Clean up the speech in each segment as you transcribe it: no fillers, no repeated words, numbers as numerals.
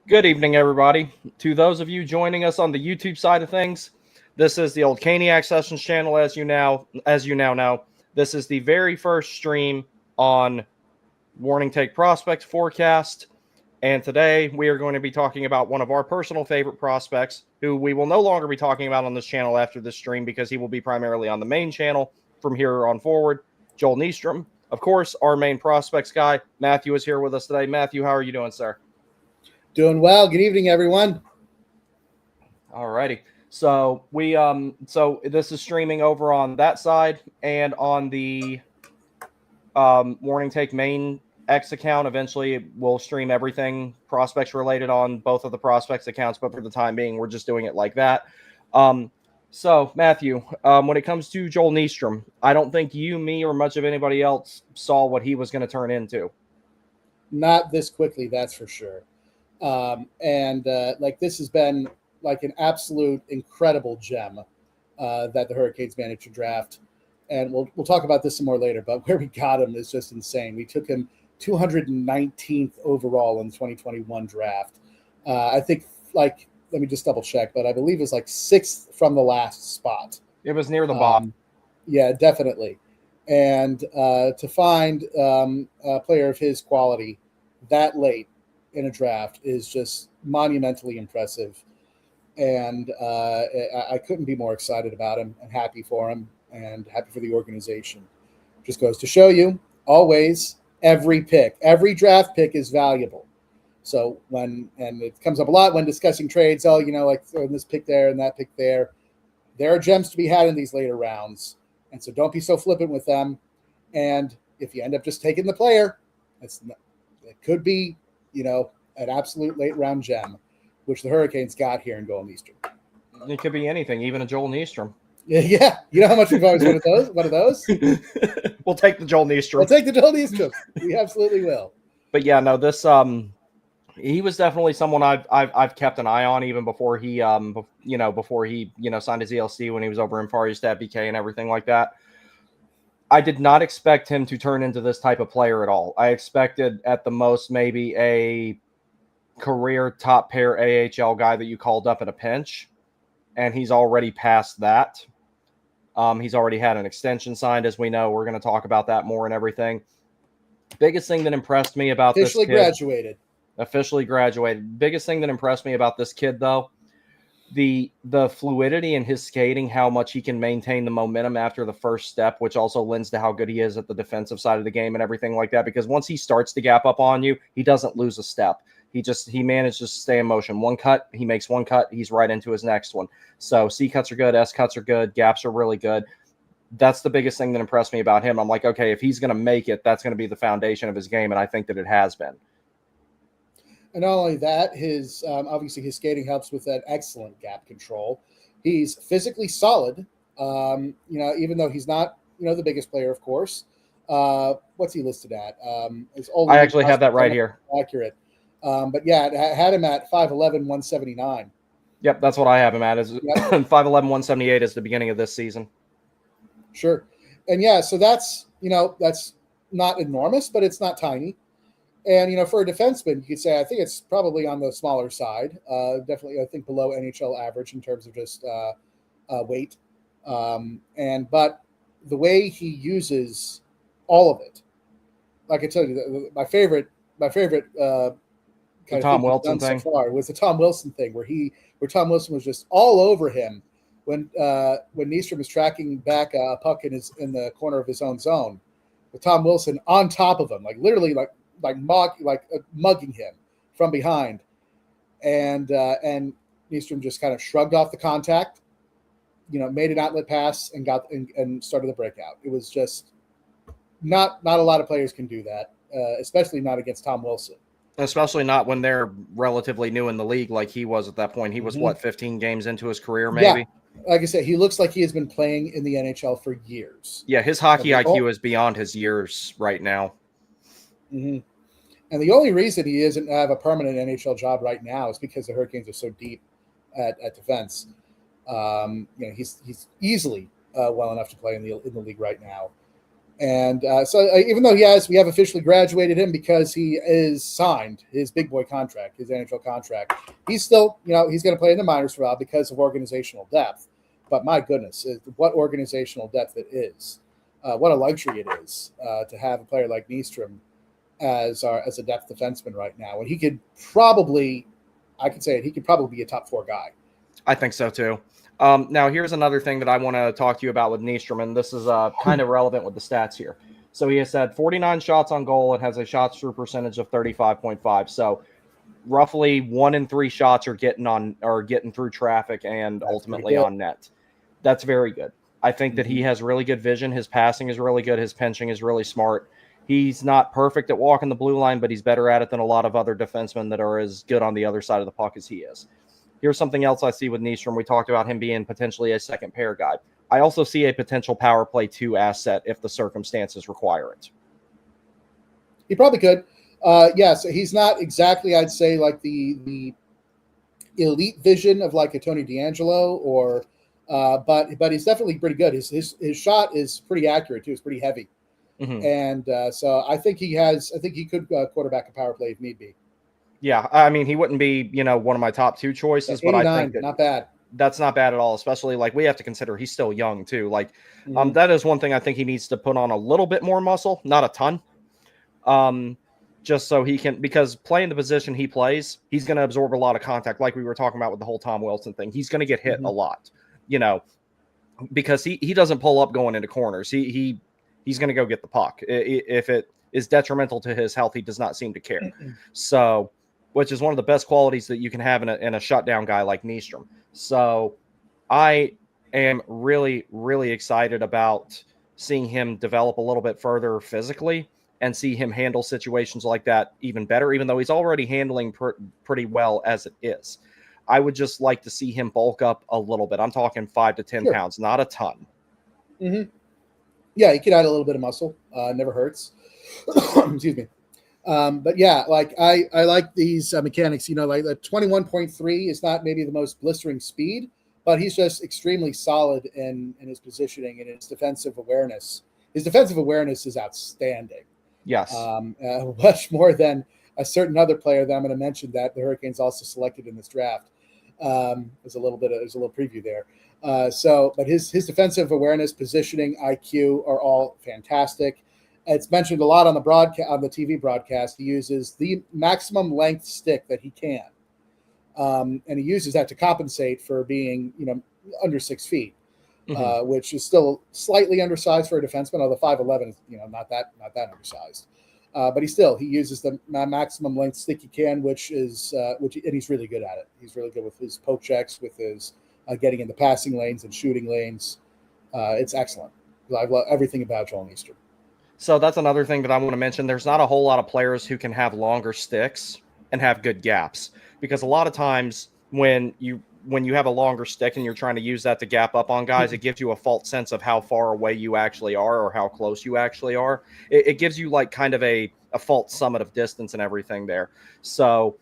Good evening, everybody. To those of you joining us on the YouTube side of things, this is the old Caniac Sessions channel, as you now know. This is the very first stream on Warning Take Prospect Forecast, and today we are going to be talking about one of our personal favorite prospects, who we will no longer be talking about on this channel after this stream because he will be primarily on the main channel from here on forward. Joel Nystrom, of course, our main prospects guy. Matthew is here with us today. Matthew, how are you doing, sir? Doing well. Good evening, everyone. Alrighty. So this is streaming over on that side and on the Warning Take main X account. Eventually, we'll stream everything prospects related on both of the prospects accounts, but for the time being, we're just doing it like that. So Matthew, when it comes to Joel Nystrom, I don't think you, me, or much of anybody else saw what he was going to turn into. Not this quickly, that's for sure. This has been like an absolute incredible gem that the Hurricanes managed to draft. And we'll talk about this some more later, but where we got him is just insane. We took him 219th overall in the 2021 draft. I think, let me just double check, but I believe it's like sixth from the last spot. It was near the bottom. Yeah, definitely. And to find a player of his quality that late in a draft is just monumentally impressive. And I couldn't be more excited about him and happy for him and happy for the organization. Just goes to show you, always, every draft pick is valuable. So and it comes up a lot when discussing trades, like throwing this pick there and that pick there. There are gems to be had in these later rounds. And so don't be so flippant with them. And if you end up just taking the player, it could be, an absolute late round gem, which the Hurricanes got here in Joel Nystrom. It could be anything, even a Joel Nystrom. Yeah. You know how much we've always wanted one of those? We'll take the Joel Nystrom. We'll take the Joel Nystrom. We absolutely will. But yeah, no, this he was definitely someone I've kept an eye on even before he signed his ELC when he was over in Far East at BK and everything like that. I did not expect him to turn into this type of player at all. I expected at the most maybe a career top pair AHL guy that you called up in a pinch, and he's already past that. He's already had an extension signed, as we know. We're going to talk about that more and everything. Biggest thing that impressed me about this kid, officially graduated. Biggest thing that impressed me about this kid, though, the fluidity in his skating, how much he can maintain the momentum after the first step, which also lends to how good he is at the defensive side of the game and everything like that. Because once he starts to gap up on you, he doesn't lose a step. He manages to stay in motion. One cut, he makes one cut, he's right into his next one. So C cuts are good, S cuts are good, gaps are really good. That's the biggest thing that impressed me about him. I'm like, okay, if he's going to make it, that's going to be the foundation of his game, and I think that it has been. And not only that, his obviously his skating helps with that excellent gap control. He's physically solid, even though he's not, the biggest player, of course. What's he listed at? I actually have that right here. Accurate. But yeah, it had him at 5'11", 179. Yep, that's what I have him at. Is 5'11", 178 is the beginning of this season. Sure. And yeah, so that's not enormous, but it's not tiny. And, for a defenseman, you could say, I think it's probably on the smaller side. Definitely, I think below NHL average in terms of just weight. But the way he uses all of it, like I tell you, my favorite the Tom Wilson thing so far was the Tom Wilson thing, where Tom Wilson was just all over him when Nystrom is tracking back a puck in the corner of his own zone, with Tom Wilson on top of him, like literally mugging him from behind, and Nystrom just kind of shrugged off the contact, made an outlet pass and started the breakout. It was just not a lot of players can do that, especially not against Tom Wilson. Especially not when they're relatively new in the league like he was at that point. He was, 15 games into his career, maybe? Yeah. Like I said, he looks like he has been playing in the NHL for years. Yeah, his hockey IQ is beyond his years right now. Mm-hmm. And the only reason he doesn't have a permanent NHL job right now is because the Hurricanes are so deep at defense. He's easily well enough to play in the league right now. And even though we have officially graduated him because he is signed his big boy contract, his NHL contract, he's still, he's going to play in the minors for a while because of organizational depth. But my goodness, what organizational depth it is. What a luxury it is to have a player like Nystrom as a depth defenseman right now. And he could probably, he could probably be a top 4 guy. I think so too. Now, here's another thing that I want to talk to you about with Nystrom, and this is kind of relevant with the stats here. So he has had 49 shots on goal and has a shots through percentage of 35.5. So roughly 1 in 3 shots are getting through traffic and That's ultimately on net. That's very good. I think that he has really good vision. His passing is really good. His pinching is really smart. He's not perfect at walking the blue line, but he's better at it than a lot of other defensemen that are as good on the other side of the puck as he is. Here's something else I see with Nystrom. We talked about him being potentially a second pair guy. I also see a potential power play 2 asset if the circumstances require it. He probably could. Yes, he's not exactly, I'd say, like the elite vision of like a Tony DeAngelo, or but he's definitely pretty good. His shot is pretty accurate too. It's pretty heavy, and so I think he could quarterback a power play if need be. Yeah, I mean, he wouldn't be, one of my top 2 choices, but I think not bad. That's not bad at all, especially like we have to consider he's still young too. Like that is one thing I think he needs to put on a little bit more muscle, not a ton. Just so he can, because playing the position he plays, he's going to absorb a lot of contact. Like we were talking about with the whole Tom Wilson thing, he's going to get hit a lot, because he doesn't pull up going into corners. He's going to go get the puck. If it is detrimental to his health, he does not seem to care. So, which is one of the best qualities that you can have in a shutdown guy like Nystrom. So I am really, really excited about seeing him develop a little bit further physically and see him handle situations like that even better, even though he's already handling pretty well as it is. I would just like to see him bulk up a little bit. I'm talking 5 to 10 pounds, not a ton. Yeah, he could add a little bit of muscle. Never hurts. Excuse me. But yeah, like I like these mechanics, like the 21.3 is not maybe the most blistering speed, but he's just extremely solid in his positioning and his defensive awareness. His defensive awareness is outstanding. Yes. Much more than a certain other player that I'm going to mention that the Hurricanes also selected in this draft. There's a little preview there. But his defensive awareness, positioning, IQ are all fantastic. It's mentioned a lot on the TV broadcast. He uses the maximum length stick that he can, and he uses that to compensate for being, under 6 feet, which is still slightly undersized for a defenseman. Although 5'11" is, not that undersized. But he uses the maximum length stick he can, and he's really good at it. He's really good with his poke checks, with his getting in the passing lanes and shooting lanes. It's excellent. I love everything about Joel Nystrom. So that's another thing that I want to mention. There's not a whole lot of players who can have longer sticks and have good gaps, because a lot of times when you have a longer stick and you're trying to use that to gap up on guys, it gives you a false sense of how far away you actually are or how close you actually are. It gives you like kind of a false summit of distance and everything there. So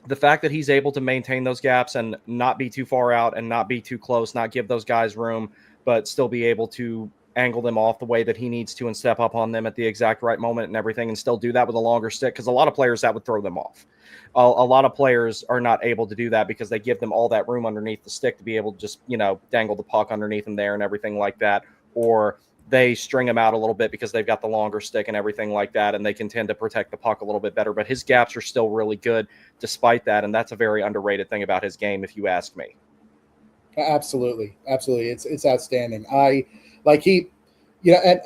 the fact that he's able to maintain those gaps and not be too far out and not be too close, not give those guys room, but still be able to angle them off the way that he needs to and step up on them at the exact right moment and everything, and still do that with a longer stick, because a lot of players that would throw them off. A lot of players are not able to do that because they give them all that room underneath the stick to be able to just, dangle the puck underneath them there and everything like that, or they string him out a little bit because they've got the longer stick and everything like that, and they can tend to protect the puck a little bit better. But his gaps are still really good despite that, and that's a very underrated thing about his game, if you ask me. Absolutely. It's outstanding. And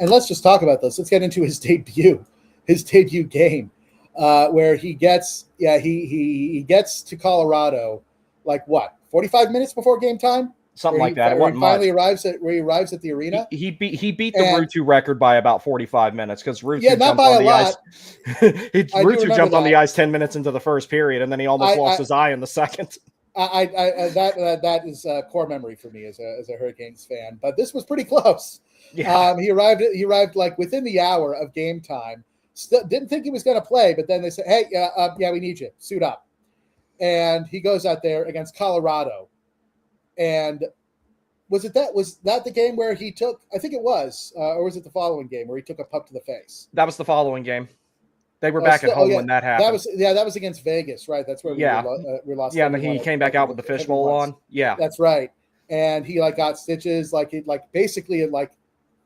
let's just talk about this. Let's get into his debut game, where he gets to Colorado, 45 minutes before game time? Something like that. Where he finally arrives at the arena. He beat the Ruutu record by about 45 minutes, because Ruutu not by a lot. Ruutu jumped on the ice 10 minutes into the first period, and then he almost lost his eye in the second. That is a core memory for me as a Hurricanes fan. But this was pretty close. Yeah. He arrived like within the hour of game time. Didn't think he was going to play, but then they said, "Hey, we need you. Suit up." And he goes out there against Colorado, and Was that the game where he took? I think it was, or was it the following game where he took a puck to the face? That was the following game. They were back at home when that happened. That was against Vegas, right? That's where we lost. Yeah, and he came back out with the fishbowl on. Yeah, that's right. And he got stitches, basically it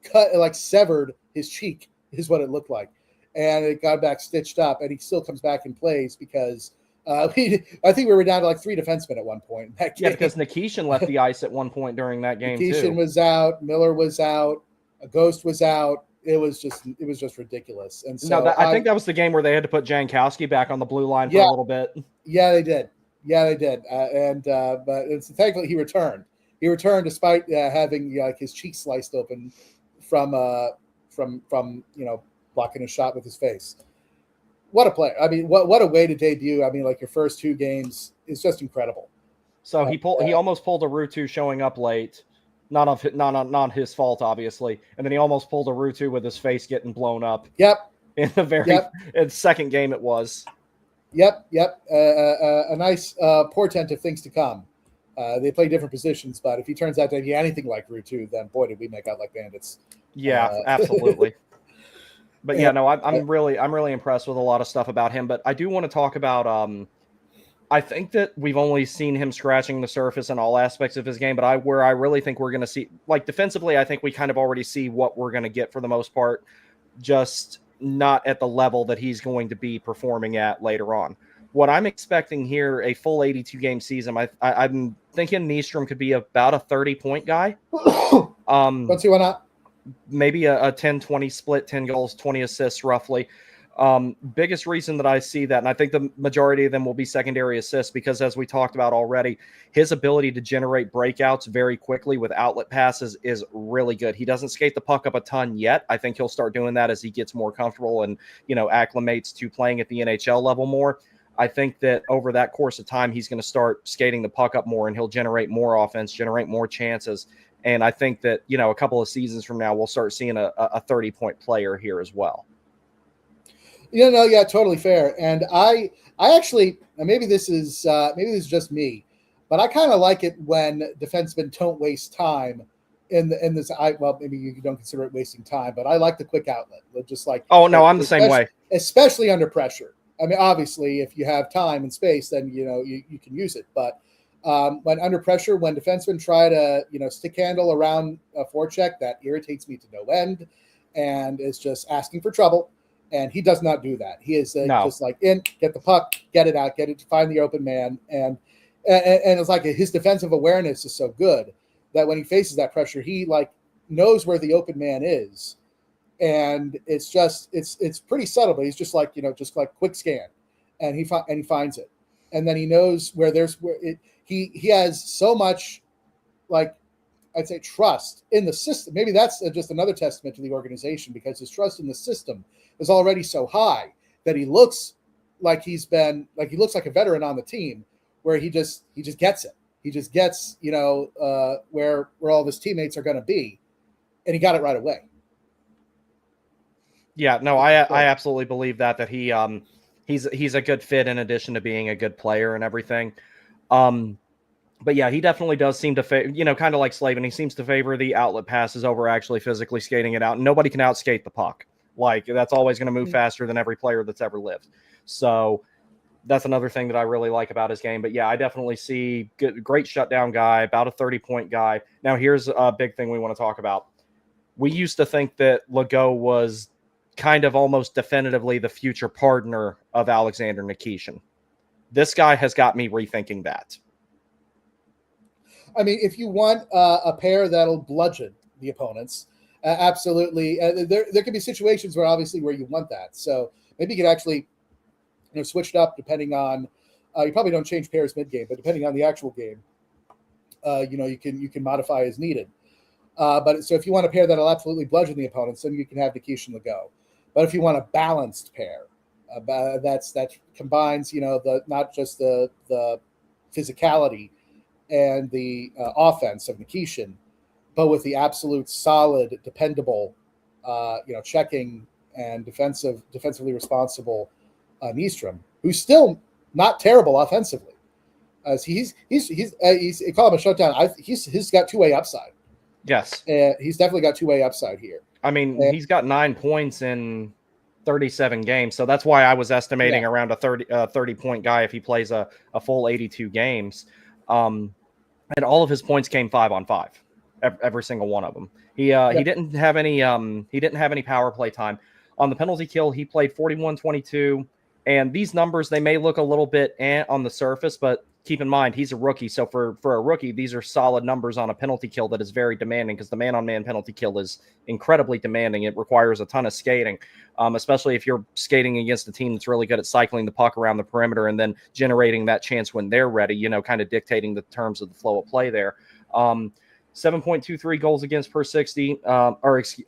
cut, it severed his cheek is what it looked like, and it got back stitched up, and he still comes back and plays because. I think we were down to 3 defensemen at one point in that game. Yeah, because Nikishin left the ice at one point during that game too. Nikishin was out, Miller was out, a Ghost was out. It was just ridiculous. And so I think that was the game where they had to put Jankowski back on the blue line for a little bit. Yeah, they did. But thankfully he returned. He returned despite having his cheek sliced open from blocking a shot with his face. What a player! I mean, what a way to debut! I mean, your first 2 games is just incredible. So he almost pulled a Rutu showing up late, not his fault, obviously, and then he almost pulled a Rutu with his face getting blown up. Yep. In the second game, it was. Yep. A nice portent of things to come. They play different positions, but if he turns out to be anything like Rutu, then boy, did we make out like bandits. Yeah, absolutely. But yeah, no, I'm really impressed with a lot of stuff about him. But I do want to talk about. I think that we've only seen him scratching the surface in all aspects of his game. But where I really think we're going to see, defensively, I think we kind of already see what we're going to get for the most part, just not at the level that he's going to be performing at later on. What I'm expecting here, a full 82 game season, I'm thinking Nystrom could be about a 30-point guy. Don't see why not. Maybe a 10-20 split, 10 goals, 20 assists roughly. Biggest reason that I see that, and I think the majority of them will be secondary assists, because as we talked about already, his ability to generate breakouts very quickly with outlet passes is really good. He doesn't skate the puck up a ton yet. I think he'll start doing that as he gets more comfortable and, acclimates to playing at the NHL level more. I think that over that course of time, he's going to start skating the puck up more, and he'll generate more offense, generate more chances. And I think that, a couple of seasons from now, we'll start seeing a 30-point player here as well. Yeah, totally fair. And I actually, maybe this is just me, but I kind of like it when defensemen don't waste time in this. Maybe you don't consider it wasting time, but I like the quick outlet. Just I'm the same way, especially under pressure. I mean, obviously, if you have time and space, then you can use it, but. When under pressure, when defensemen try to, stick handle around a forecheck, that irritates me to no end, and is just asking for trouble. And he does not do that. He is just get the puck, get it out, find the open man, and it's his defensive awareness is so good that when he faces that pressure, he knows where the open man is, and it's pretty subtle, but he's just quick scan, and he finds it, and then he knows where he has so much, I'd say, trust in the system. Maybe that's just another testament to the organization, because his trust in the system is already so high that he looks like he looks like a veteran on the team, where he just gets it. He just gets, where all of his teammates are going to be, and he got it right away. Yeah, no, I absolutely believe that he's a good fit in addition to being a good player and everything. But yeah, he definitely does seem to kind of like Slavin. He seems to favor the outlet passes over actually physically skating it out. And nobody can outskate the puck. That's always going to move faster than every player that's ever lived. So that's another thing that I really like about his game. But yeah, I definitely see great shutdown guy, about a 30-point guy. Now here's a big thing we want to talk about. We used to think that Legault was kind of almost definitively the future partner of Alexander Nikishin. This guy has got me rethinking that. I mean, if you want a pair that'll bludgeon the opponents, absolutely. There could be situations where you want that. So maybe you could actually, switch it up depending on. You probably don't change pairs mid-game, but depending on the actual game, you can modify as needed. But so if you want a pair that'll absolutely bludgeon the opponents, then you can have Nikishin and Legault. But if you want a balanced pair, that combines, not just the physicality and the offense of Nikishin, but with the absolute solid, dependable, checking and defensively responsible Nystrom, who's still not terrible offensively. He's call him a shutdown. He's got two-way upside. Yes. He's definitely got two-way upside here. I mean, he's got 9 points in 37 games. So that's why I was estimating around a 30-point guy if he plays a full 82 games. And all of his points came 5-on-5, every single one of them. He didn't have any power play time. On the penalty kill, he played 41-22. And these numbers, they may look a little bit on the surface, but keep in mind, he's a rookie. So for a rookie, these are solid numbers on a penalty kill that is very demanding, because the man-on-man penalty kill is incredibly demanding. It requires a ton of skating, especially if you're skating against a team that's really good at cycling the puck around the perimeter and then generating that chance when they're ready, kind of dictating the terms of the flow of play there. 7.23 goals against per 60,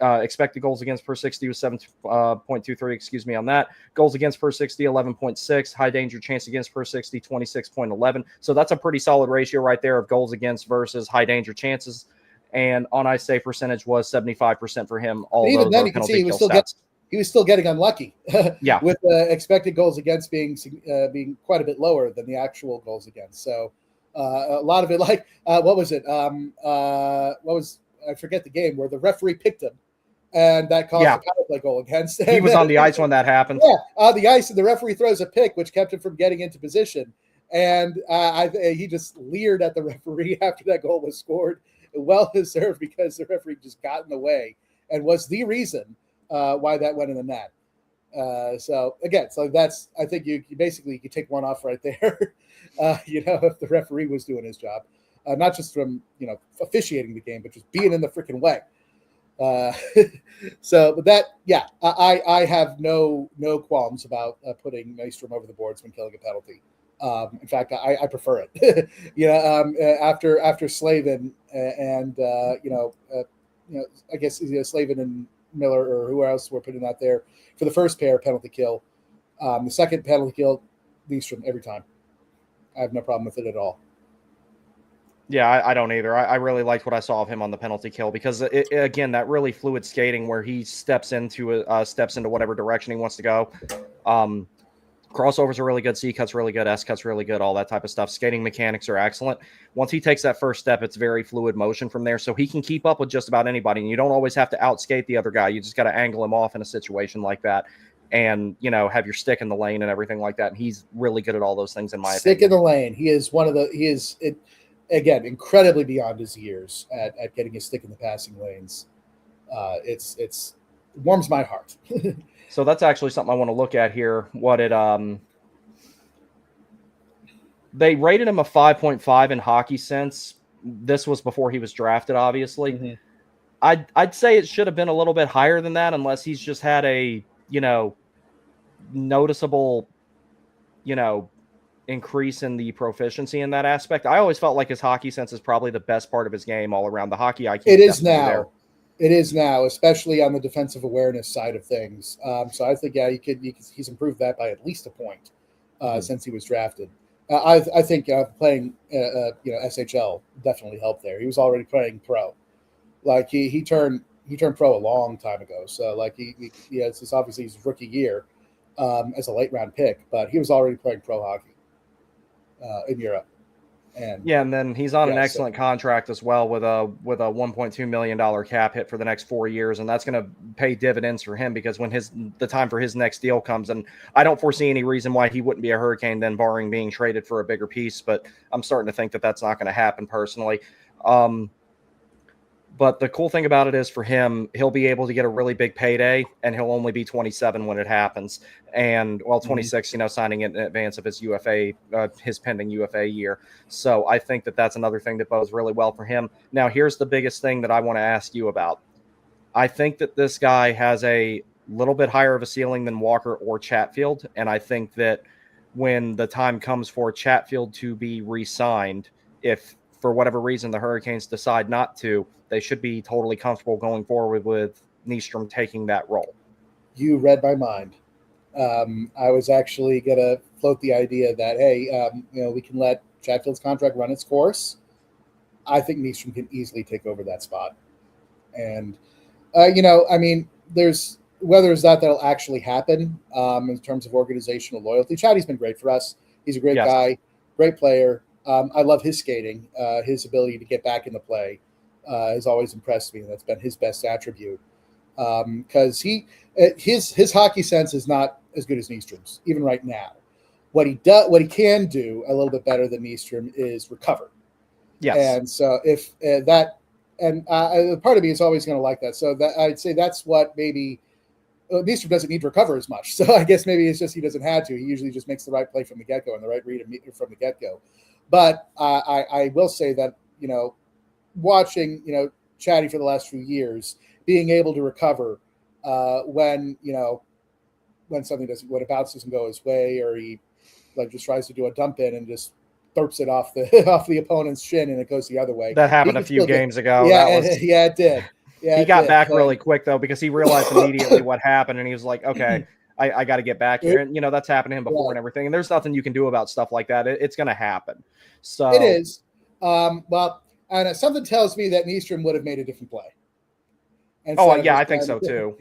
expected goals against per 60 was 7.23, excuse me, on that. Goals against per 60, 11.6. High danger chance against per 60, 26.11. So that's a pretty solid ratio right there of goals against versus high danger chances. And on ice save percentage was 75% for him. All even those then, are you can penalty see kill stats. He was still getting unlucky. Yeah, with expected goals against being quite a bit lower than the actual goals against. So a lot of it, like what was it? I forget the game where the referee picked him, and that caused a power play goal against. He was on the ice when that happened. Yeah, on the ice, and the referee throws a pick, which kept him from getting into position. And he just leered at the referee after that goal was scored. Well deserved, because the referee just got in the way and was the reason why that went in the net. So that's, I think you basically could take one off right there. If the referee was doing his job, not just from officiating the game, but just being in the freaking way. But that, I have no qualms about putting Nystrom over the boards when killing a penalty. In fact, I prefer it. After Slavin and I guess Slavin and Miller or who else were putting out there for the first pair penalty kill. The second penalty kill, Nystrom every time. I have no problem with it at all. Yeah, I don't either. I really liked what I saw of him on the penalty kill, because again, that really fluid skating where he steps into whatever direction he wants to go. Crossovers are really good. C cut's really good. S cut's really good. All that type of stuff. Skating mechanics are excellent. Once he takes that first step, it's very fluid motion from there. So he can keep up with just about anybody. And you don't always have to outskate the other guy. You just got to angle him off in a situation like that, and have your stick in the lane and everything like that. And he's really good at all those things in my opinion. Stick in the lane. He is again, incredibly beyond his years at getting his stick in the passing lanes. It warms my heart. So that's actually something I want to look at here. They rated him a 5.5 in Hockey Sense. This was before he was drafted, obviously. Mm-hmm. I'd say it should have been a little bit higher than that, unless he's just had a, noticeable, increase in the proficiency in that aspect. I always felt like his Hockey Sense is probably the best part of his game all around. The hockey IQ. It is now. There. It is now, especially on the defensive awareness side of things. So I think, he's improved that by at least a point since he was drafted. I think playing, SHL definitely helped there. He was already playing pro. Like he turned pro a long time ago. So like it's obviously his rookie year as a late round pick, but he was already playing pro hockey in Europe. And then he's on an excellent contract as well with a $1.2 million cap hit for the next 4 years, and that's going to pay dividends for him, because when the time for his next deal comes, and I don't foresee any reason why he wouldn't be a Hurricane then, barring being traded for a bigger piece, but I'm starting to think that that's not going to happen personally. But the cool thing about it is, for him, he'll be able to get a really big payday, and he'll only be 27 when it happens. And 26, signing in advance of his UFA, his pending UFA year. So I think that that's another thing that bodes really well for him. Now, here's the biggest thing that I want to ask you about. I think that this guy has a little bit higher of a ceiling than Walker or Chatfield. And I think that when the time comes for Chatfield to be re-signed, if for whatever reason the Hurricanes decide not to, they should be totally comfortable going forward with Nystrom taking that role. You read my mind. I was actually going to float the idea that, hey, we can let Chatfield's contract run its course. I think Nystrom can easily take over that spot. And, there's whether it's that'll actually happen in terms of organizational loyalty. Chatty's been great for us. He's a great guy, great player. I love his skating. His ability to get back into play has always impressed me. That's been his best attribute because his hockey sense is not as good as Nystrom's even right now. What he can do a little bit better than Nystrom is recover. Yes. And so if that, and part of me is always going to like that. So that I'd say that's what maybe Nystrom doesn't need to recover as much. So I guess maybe it's just he doesn't have to. He usually just makes the right play from the get go and the right read from the get go. But I will say that watching Chatty for the last few years, being able to recover when something doesn't, when a bounce doesn't go his way, or he just tries to do a dump in and just burps it off the opponent's shin and it goes the other way. That happened a few games ago. Yeah, it did. Yeah, he got back really quick though because he realized immediately what happened, and he was like, "Okay, I got to get back here." And that's happened to him before and everything. And there's nothing you can do about stuff like that. It's going to happen. So it is. Well, and something tells me that Nystrom would have made a different play. I think so too.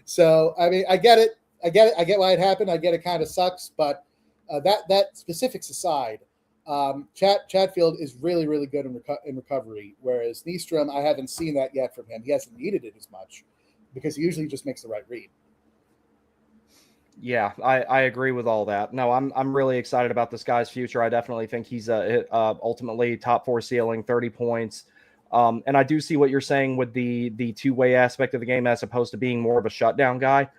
So I mean, I get it. I get why it happened. I get it kind of sucks, but that specifics aside, Chatfield is really, really good in recovery, whereas Nystrom, I haven't seen that yet from him. He hasn't needed it as much because he usually just makes the right read. Yeah, I agree with all that. No, I'm really excited about this guy's future. I definitely think he's ultimately top 4 ceiling, 30 points. And I do see what you're saying with the two-way aspect of the game as opposed to being more of a shutdown guy.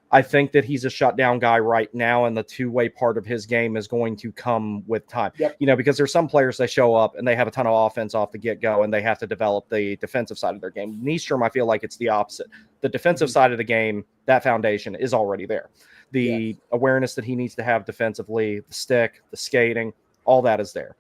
I think that he's a shutdown guy right now, and the two-way part of his game is going to come with time. Yep. Because there's some players, they show up and they have a ton of offense off the get-go, and they have to develop the defensive side of their game. Nystrom, I feel like it's the opposite. The defensive side of the game, that foundation is already there. The awareness that he needs to have defensively, the stick, the skating, all that is there.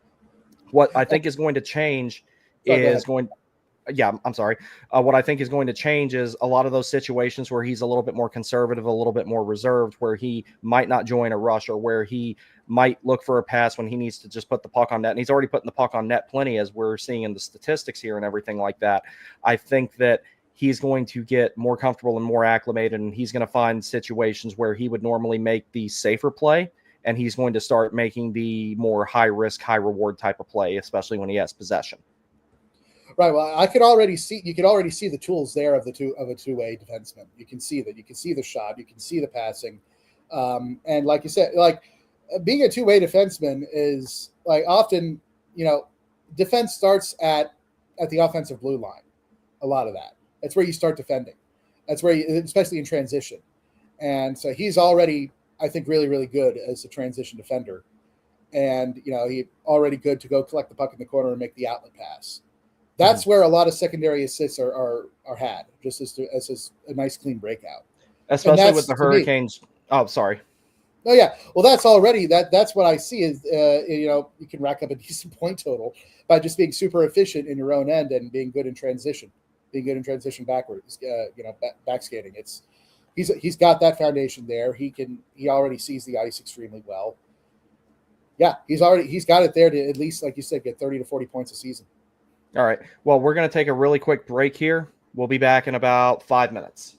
What I think is going to change I'm sorry. What I think is going to change is a lot of those situations where he's a little bit more conservative, a little bit more reserved, where he might not join a rush or where he might look for a pass when he needs to just put the puck on net. And he's already putting the puck on net plenty, as we're seeing in the statistics here and everything like that. I think that he's going to get more comfortable and more acclimated, and he's going to find situations where he would normally make the safer play, and he's going to start making the more high-risk, high-reward type of play, especially when he has possession. Right. Well, you could already see the tools there of a two-way defenseman. You can see that. You can see the shot. You can see the passing. And like you said, being a two-way defenseman is often, defense starts at the offensive blue line. A lot of that. That's where you start defending. That's where especially in transition. And so he's already, I think, really, really good as a transition defender. And, he's already good to go collect the puck in the corner and make the outlet pass. That's where a lot of secondary assists are had, just as a nice clean breakout. Especially with the Hurricanes. Oh, sorry. Oh yeah. Well, that's already that's what I see is you can rack up a decent point total by just being super efficient in your own end and being good in transition, backwards. Back skating. He's got that foundation there. He already sees the ice extremely well. Yeah, he's got it there to at least, like you said, get 30 to 40 points a season. All right. Well, we're going to take a really quick break here. We'll be back in about 5 minutes.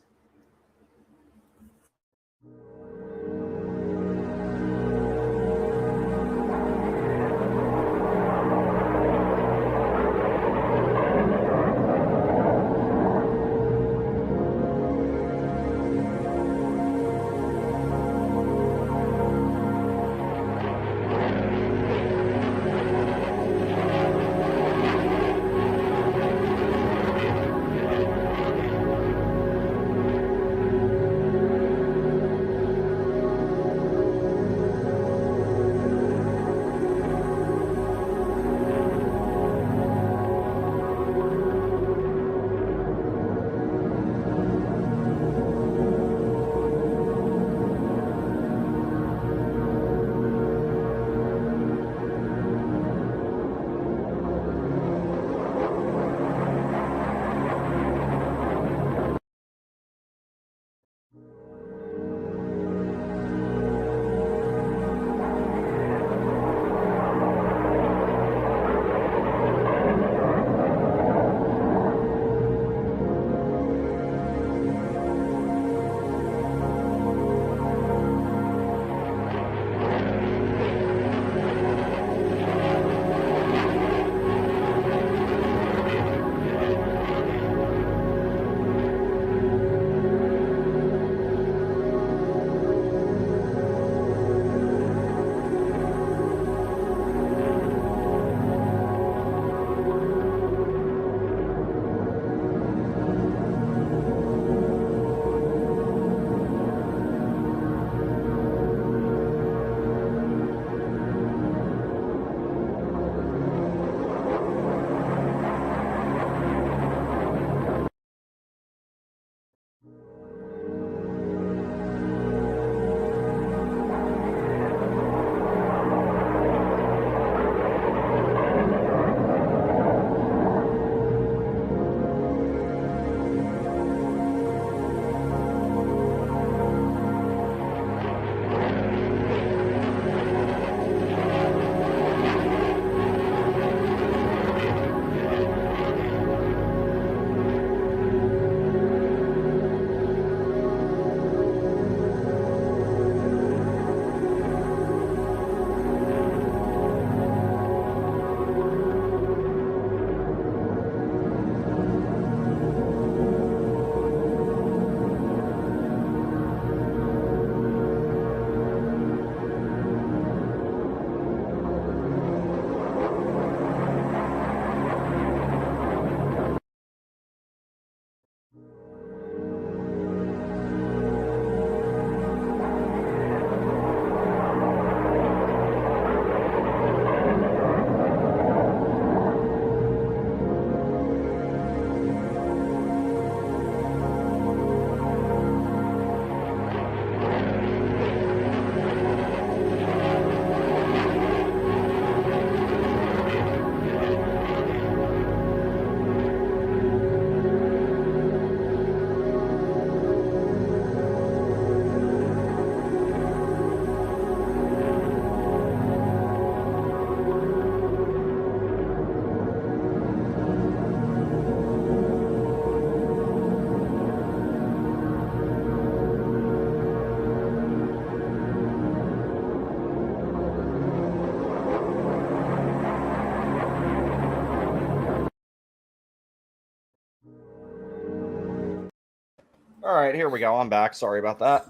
All right, here we go. I'm back. Sorry about that.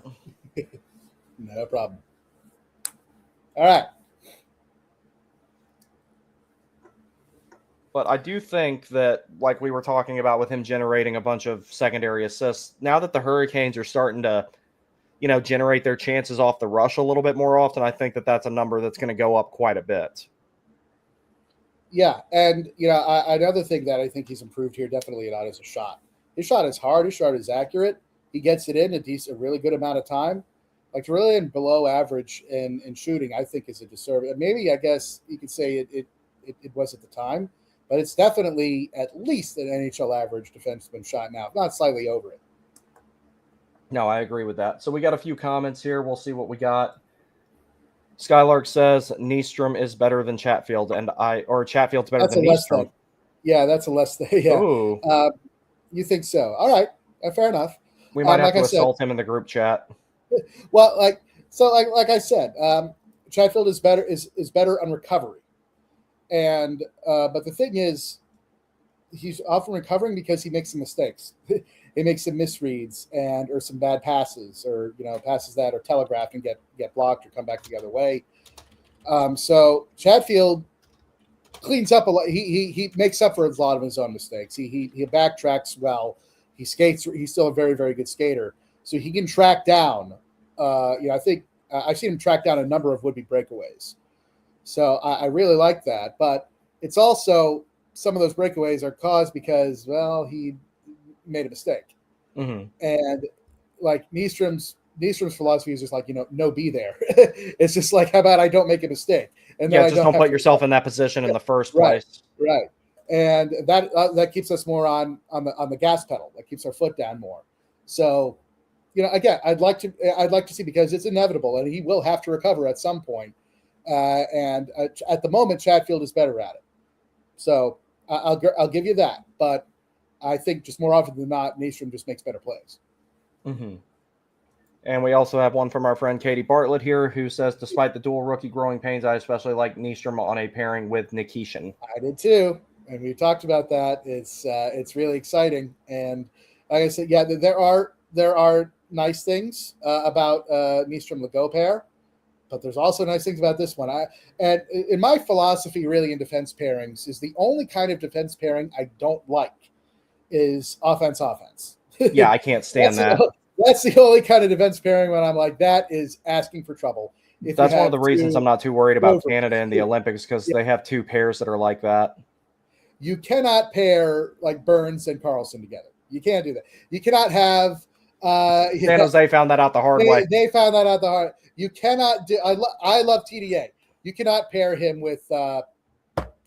No problem. All right. But I do think that, like we were talking about with him generating a bunch of secondary assists, now that the Hurricanes are starting to, generate their chances off the rush a little bit more often, I think that that's a number that's going to go up quite a bit. Yeah, and another thing that I think he's improved here definitely not is a shot. His shot is hard. His shot is accurate. He gets it in a really good amount of time. Like really in below average in shooting, I think is a disservice. Maybe I guess you could say it was at the time, but it's definitely at least an NHL average defenseman shot now, if not slightly over it. No, I agree with that. So we got a few comments here. We'll see what we got. Skylark says Nystrom is better than Chatfield, or Chatfield's better than Nystrom. Yeah, that's a less than. Yeah. Ooh. You think so? All right, fair enough. We might have to assault him in the group chat. Well, like I said, Chatfield is better on recovery, and but the thing is, he's often recovering because he makes some mistakes. He makes some misreads or some bad passes, or passes that are telegraphed and get blocked or come back the other way. So Chatfield cleans up a lot. He makes up for a lot of his own mistakes. He backtracks well. He skates. He's still a very, very good skater. So he can track down. I think I've seen him track down a number of would-be breakaways. So I really like that. But it's also some of those breakaways are caused because, well, he made a mistake. Mm-hmm. And like Nystrom's philosophy is just like, no be there. It's just like, how about I don't make a mistake? And just don't put yourself in that position in the first place. Right. And that keeps us more on the gas pedal. That keeps our foot down more. So, again, I'd like to see, because it's inevitable and he will have to recover at some point. And at the moment, Chatfield is better at it. So I'll give you that. But I think just more often than not, Nystrom just makes better plays. Mm-hmm. And we also have one from our friend Katie Bartlett here, who says, despite the dual rookie growing pains, I especially like Nystrom on a pairing with Nikishin. I did too. And we talked about that. It's really exciting. And like I said, yeah, there are nice things about Nystrom-Legault pair, but there's also nice things about this one. And in my philosophy, really, in defense pairings, is the only kind of defense pairing I don't like is offense. Yeah, I can't stand that. That's the only kind of defense pairing when I'm like, that is asking for trouble. That's one of the reasons I'm not too worried about Canada in the Olympics, because they have two pairs that are like that. You cannot pair like Burns and Carlson together. You can't do that. You cannot have. San Jose found that out the hard way. They found that out the hard. You cannot do. I love TDA. You cannot pair him with I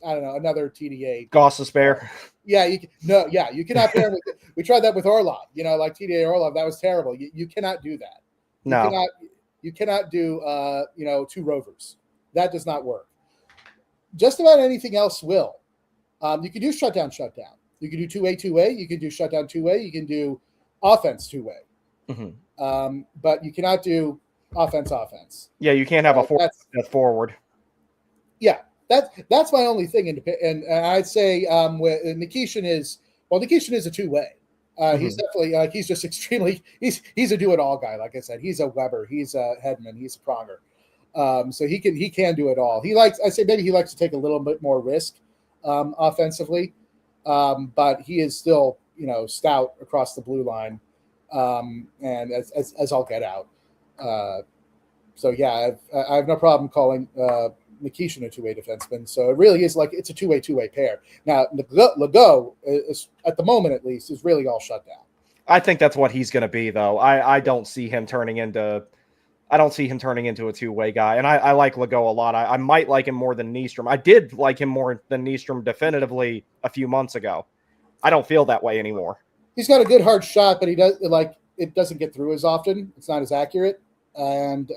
don't know, another TDA. Gostisbehere. Yeah, you cannot pair him with. We tried that with Orlov. Like TDA Orlov, that was terrible. You cannot do that. You cannot do two Rovers. That does not work. Just about anything else will. You can do shutdown. You can do two-way. You can do shutdown two-way. You can do offense two-way. Mm-hmm. But you cannot do offense. Yeah, you can't have a forward. Yeah, that's my only thing. And I'd say Nikishin is a two-way. He's definitely he's just extremely he's a do-it-all guy. Like I said, he's a Weber, he's a Hedman, he's a Pronger. So he can do it all. Maybe he likes to take a little bit more risk offensively, but he is still stout across the blue line, and as all get out. So yeah, I have no problem calling Nikishin a two-way defenseman. So it really is like it's a two-way pair. Now Legault is, at the moment at least, is really all shut down. I think that's what he's going to be, though. I don't see him turning into a two-way guy, and I like Legault a lot. I might like him more than Nystrom. I did like him more than Nystrom definitively a few months ago. I don't feel that way anymore. He's got a good hard shot, but it doesn't get through as often. It's not as accurate, and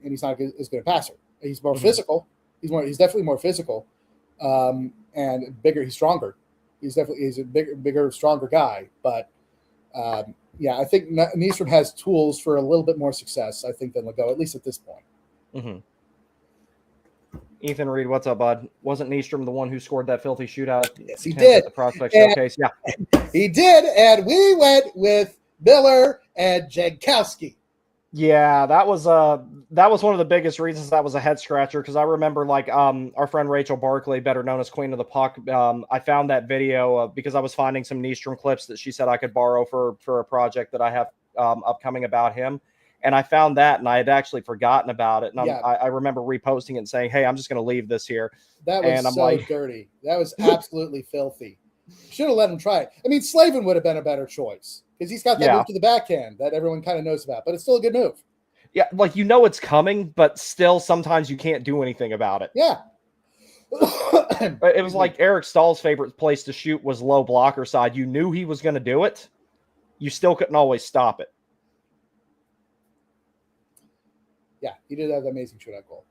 he's not as good a passer. He's more physical. He's definitely more physical, and bigger. He's stronger. He's a bigger, stronger guy. But yeah, I think Nystrom has tools for a little bit more success, I think, than Legault, at least at this point. Mm-hmm. Ethan Reed, what's up, bud? Wasn't Nystrom the one who scored that filthy shootout? Yes, he did. At the Prospect Showcase, yeah. He did, and we went with Miller Ed Jankowski. Yeah, that was one of the biggest reasons that was a head scratcher, because I remember like our friend Rachel Barkley, better known as Queen of the Puck. I found that video because I was finding some Nystrom clips that she said I could borrow for a project that I have upcoming about him, and I found that, and I had actually forgotten about it, and I remember reposting it and saying, "Hey, I'm just going to leave this here." That was so dirty. That was absolutely filthy. Should have let him try it. I mean, Slavin would have been a better choice because he's got that move to the backhand that everyone kind of knows about, but it's still a good move. Yeah, like it's coming, but still sometimes you can't do anything about it. Yeah. It was like Eric Stahl's favorite place to shoot was low blocker side. You knew he was going to do it. You still couldn't always stop it. Yeah, he did have an amazing shootout goal.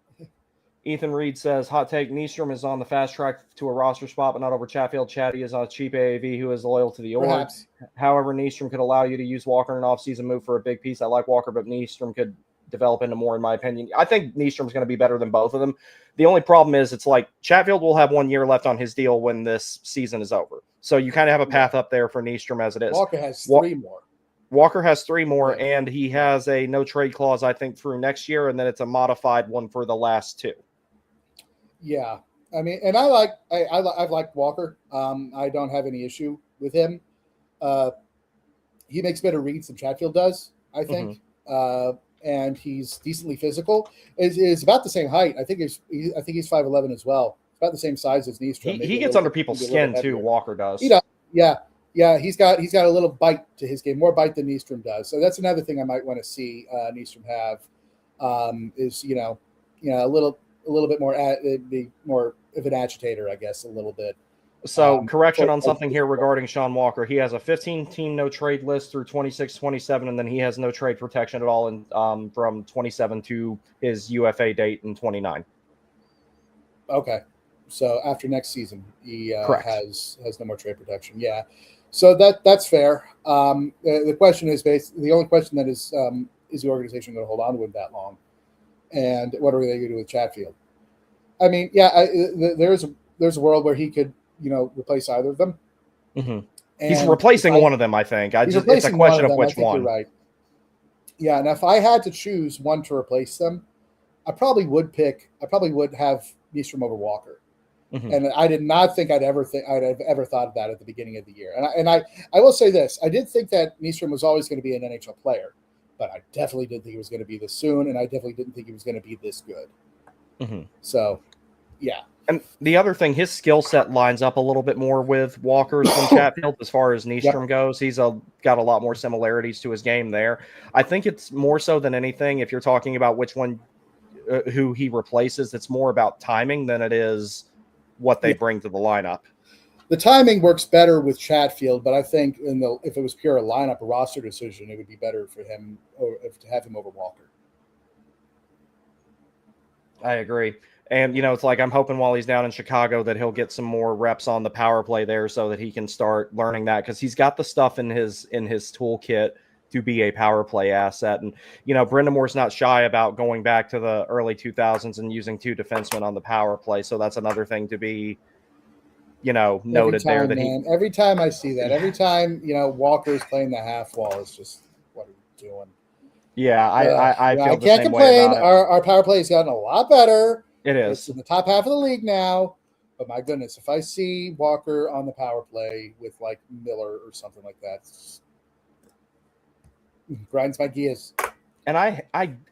Ethan Reed says, hot take, Nystrom is on the fast track to a roster spot, but not over Chatfield. Chatty is on a cheap AAV who is loyal to the org. However, Nystrom could allow you to use Walker in an offseason move for a big piece. I like Walker, but Nystrom could develop into more, in my opinion. I think Nystrom's going to be better than both of them. The only problem is it's like Chatfield will have 1 year left on his deal when this season is over. So you kind of have a path up there for Nystrom as it is. Walker has 3 more. Walker has 3 more, and he has a no trade clause, I think, through next year, and then it's a modified one for the last 2. Yeah, I mean, and I've liked Walker. I don't have any issue with him. He makes better reads than Chatfield does, I think, and he's decently physical. Is about the same height. I think he's 5'11" as well. About the same size as Nystrom. He gets under people's skin too. Walker does. He does. Yeah. He's got a little bite to his game, more bite than Nystrom does. So that's another thing I might want to see Nystrom have. Is a little bit more, be more of an agitator, I guess, a little bit. So correction on something here regarding Sean Walker. He has a 15-team no-trade list through 26-27, and then he has no trade protection at all in, from 27 to his UFA date in 29. Okay. So after next season, he has no more trade protection. Yeah. So that's fair. The question is the only question that is the organization going to hold on to him that long? And what are they going to do with Chatfield? I mean, there's a world where he could, replace either of them. Mm-hmm. He's replacing one of them, I think. It's a question of which one. You're right. Yeah, and if I had to choose one to replace them, I probably would have Nystrom over Walker. Mm-hmm. And I did not think I'd have ever thought of that at the beginning of the year. And I will say this: I did think that Nystrom was always going to be an NHL player. But I definitely didn't think he was going to be this soon, and I definitely didn't think he was going to be this good. Mm-hmm. So, yeah. And the other thing, his skill set lines up a little bit more with Walker's than Chatfield as far as Nystrom goes. He's got a lot more similarities to his game there. I think it's more so than anything, if you're talking about which one, who he replaces, it's more about timing than it is what they bring to the lineup. The timing works better with Chatfield, but I think if it was pure lineup, a roster decision, it would be better for him to have him over Walker. I agree. And, it's like I'm hoping while he's down in Chicago that he'll get some more reps on the power play there so that he can start learning that, because he's got the stuff in his toolkit to be a power play asset. And, Brendamore's not shy about going back to the early 2000s and using 2 defensemen on the power play. So that's another thing to be noted there. Every time I see that, every time, Walker's playing the half wall, it's just, what are you doing? Yeah, I feel the can't same complain. way about it. Our power play has gotten a lot better. It is. It's in the top half of the league now. But my goodness, if I see Walker on the power play with like Miller or something like that, grinds my gears. And I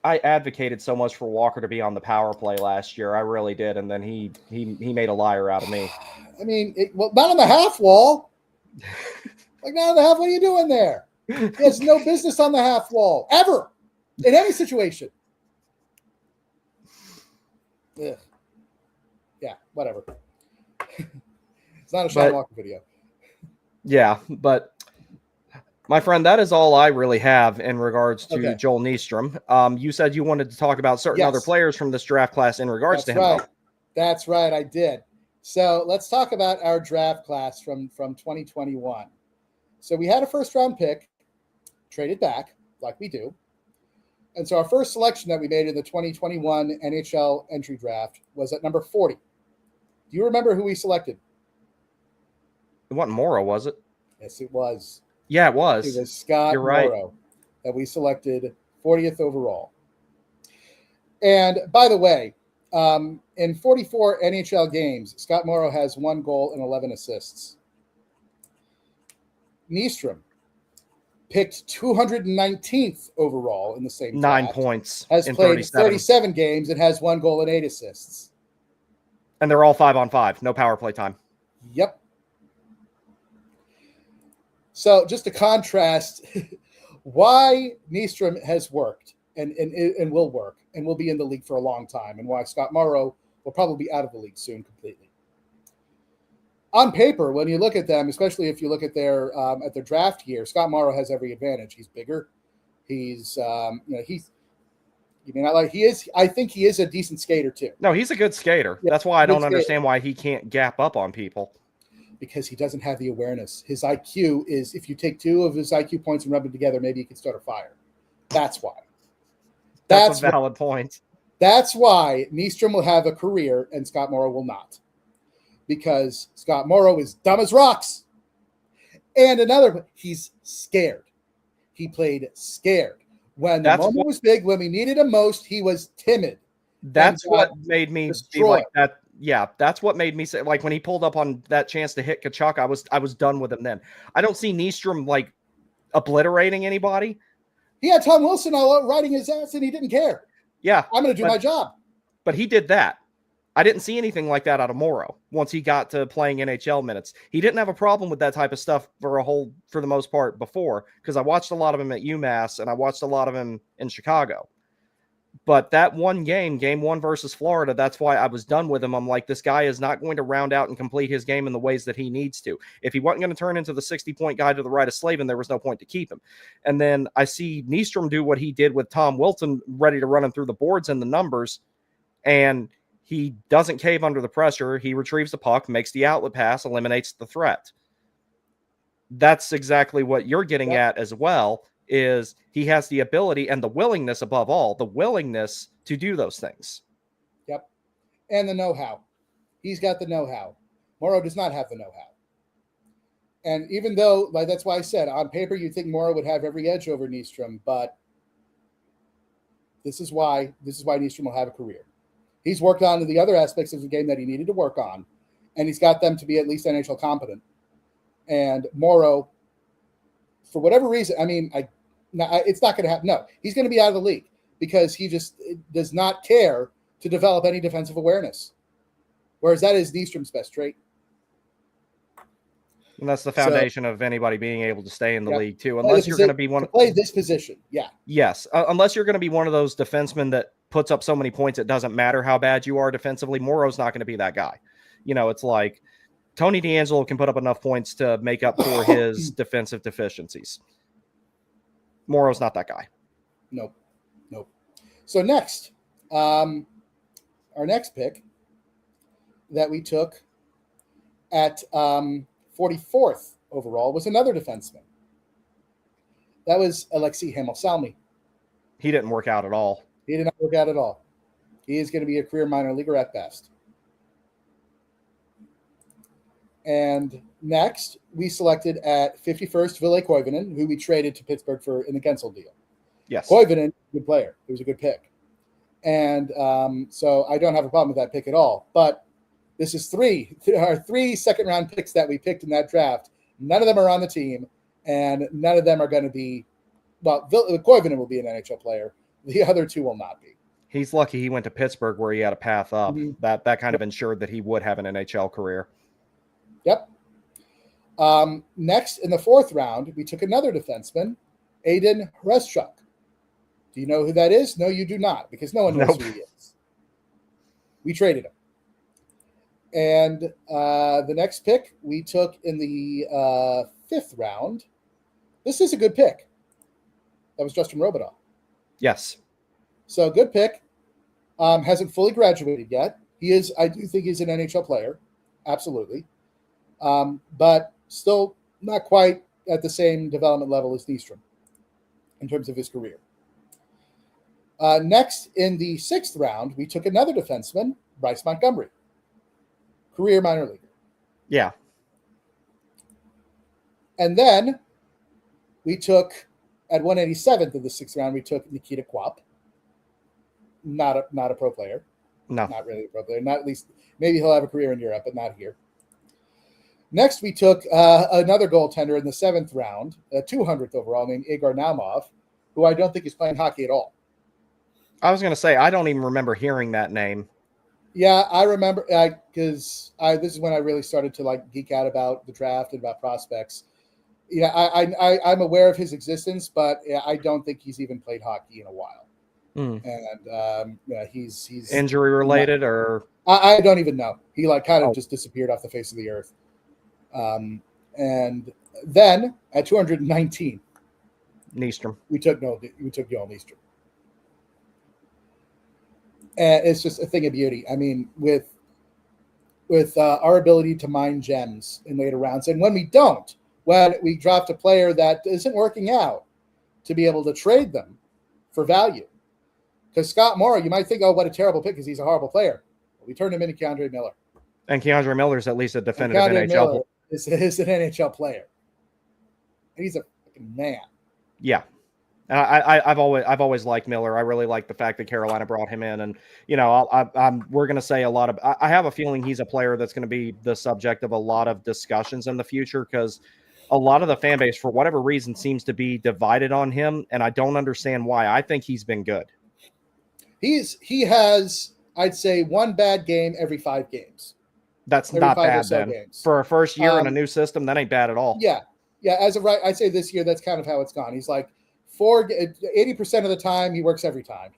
advocated so much for Walker to be on the power play last year. I really did. And then he made a liar out of me. I mean, not on the half wall. Like, not on the half. What are you doing there? He has no business on the half wall ever in any situation. Ugh. Yeah, whatever. It's not a Sean Walker video. Yeah, but my friend, that is all I really have in regards to Joel Nystrom. You said you wanted to talk about certain other players from this draft class in regards to him. Right. That's right, I did. So let's talk about our draft class from 2021. So we had a first-round pick, traded back, like we do. And so our first selection that we made in the 2021 NHL entry draft was at number 40. Do you remember who we selected? It wasn't Morrow, was it? Yes, it was. Yeah, it was. It was Scott You're right. Morrow. that we selected 40th overall. And by the way, in 44 NHL games, Scott Morrow has 1 goal and 11 assists. Nystrom, picked 219th overall in the same 9 draft, points. has in played 37 games and has 1 goal and 8 assists. And they're all 5-on-5, no power play time. Yep. So just to contrast why Nystrom has worked and will work and will be in the league for a long time, and why Scott Morrow will probably be out of the league soon completely. On paper, when you look at them, especially if you look at their draft year, Scott Morrow has every advantage. He's bigger. He's you may not like he is. I think he is a decent skater too. No, he's a good skater. Yeah, that's why I don't understand why he can't gap up on people. Because he doesn't have the awareness. His IQ is, if you take 2 of his IQ points and rub them together, maybe you can start a fire. That's why. That's a valid point. That's why Nystrom will have a career and Scott Morrow will not. Because Scott Morrow is dumb as rocks. And he's scared. He played scared. When the moment was big, when we needed him most, he was timid. That's what made me be like that. Yeah, that's what made me say, like, when he pulled up on that chance to hit Kachuk, I was done with him then. I don't see Nystrom like obliterating anybody. He had Tom Wilson all riding his ass and he didn't care. Yeah. I'm going to do my job. But he did that. I didn't see anything like that out of Morrow once he got to playing NHL minutes. He didn't have a problem with that type of stuff for the most part before, because I watched a lot of him at UMass and I watched a lot of him in Chicago. But that one game 1 versus Florida, that's why I was done with him. I'm like, this guy is not going to round out and complete his game in the ways that he needs to. If he wasn't going to turn into the 60-point guy to the right of Slavin, there was no point to keep him. And then I see Nystrom do what he did with Tom Wilson, ready to run him through the boards and the numbers, and he doesn't cave under the pressure. He retrieves the puck, makes the outlet pass, eliminates the threat. That's exactly what you're getting at as well, is he has the ability and the willingness, above all, the willingness to do those things. Yep. And the know-how. He's got the know-how. Morrow does not have the know-how. And even though, like, that's why I said, on paper, you'd think Morrow would have every edge over Nystrom, but this is why Nystrom will have a career. He's worked on the other aspects of the game that he needed to work on, and he's got them to be at least NHL competent. And Morrow, for whatever reason, I mean, it's not going to happen. No, he's going to be out of the league because he just does not care to develop any defensive awareness, whereas that is Nystrom's best trait. And that's the foundation of anybody being able to stay in the league too, unless you're going to be one to play this position. Yeah. Yes, unless you're going to be one of those defensemen that puts up so many points it doesn't matter how bad you are defensively. Morrow's not going to be that guy. You know, it's like Tony DeAngelo can put up enough points to make up for his defensive deficiencies. Morrow's not that guy. Nope. So next, our next pick that we took at 44th overall was another defenseman. That was Alexei Hamelsalmi. He didn't work out at all. He did not work out at all. He is going to be a career minor leaguer at best. And next, we selected at 51st Ville Koivunen, who we traded to Pittsburgh in the Gensel deal. Yes. Koivunen, good player. It was a good pick. And so I don't have a problem with that pick at all. But this is our 3 second-round picks that we picked in that draft. None of them are on the team, and none of them are going to be – well, Koivunen will be an NHL player. The other 2 will not be. He's lucky he went to Pittsburgh where he had a path up. Mm-hmm. That kind of ensured that he would have an NHL career. Yep. Next, in the 4th round, we took another defenseman, Aiden Hreschuk. Do you know who that is? No, you do not, because no one knows who he is. We traded him. And the next pick we took in the 5th round. This is a good pick. That was Justin Robidoux. Yes. So good pick. Hasn't fully graduated yet. I do think he's an NHL player. Absolutely. But still not quite at the same development level as Nystrom in terms of his career. Next, in the 6th round, we took another defenseman, Bryce Montgomery, career minor leaguer. Yeah. And then we took At 187th of the 6th round, we took Nikita Kwap. Not a pro player. No. Not really a pro player. Not at least, maybe he'll have a career in Europe, but not here. Next, we took another goaltender in the 7th round, 200th overall, named Igor Naumov, who I don't think is playing hockey at all. I was going to say, I don't even remember hearing that name. Yeah, I remember because this is when I really started to like geek out about the draft and about prospects. Yeah, I'm aware of his existence, but I don't think he's even played hockey in a while. And yeah, he's injury related, or I don't even know. He like kind of just disappeared off the face of the earth. And then at 219, Nystrom. we took Joel Nystrom. And it's just a thing of beauty. I mean, with our ability to mine gems in later rounds, and when we draft a player that isn't working out, to be able to trade them for value. Because Scott Morrow, you might think, oh, what a terrible pick because he's a horrible player. We turned him into Keandre Miller. And Keandre Miller is at least a definitive NHL player. Is an NHL player. And he's a fucking man. Yeah. I've always liked Miller. I really like the fact that Carolina brought him in, and we're going to say a lot of. I have a feeling he's a player that's going to be the subject of a lot of discussions in the future because a lot of the fan base, for whatever reason, seems to be divided on him, and I don't understand why. I think he's been good. He has, I'd say, one bad game every 5 games. That's not bad then. Games. For a first year in a new system, that ain't bad at all. Yeah. As of right, I'd say this year that's kind of how it's gone. He's like 80% of the time he works every time.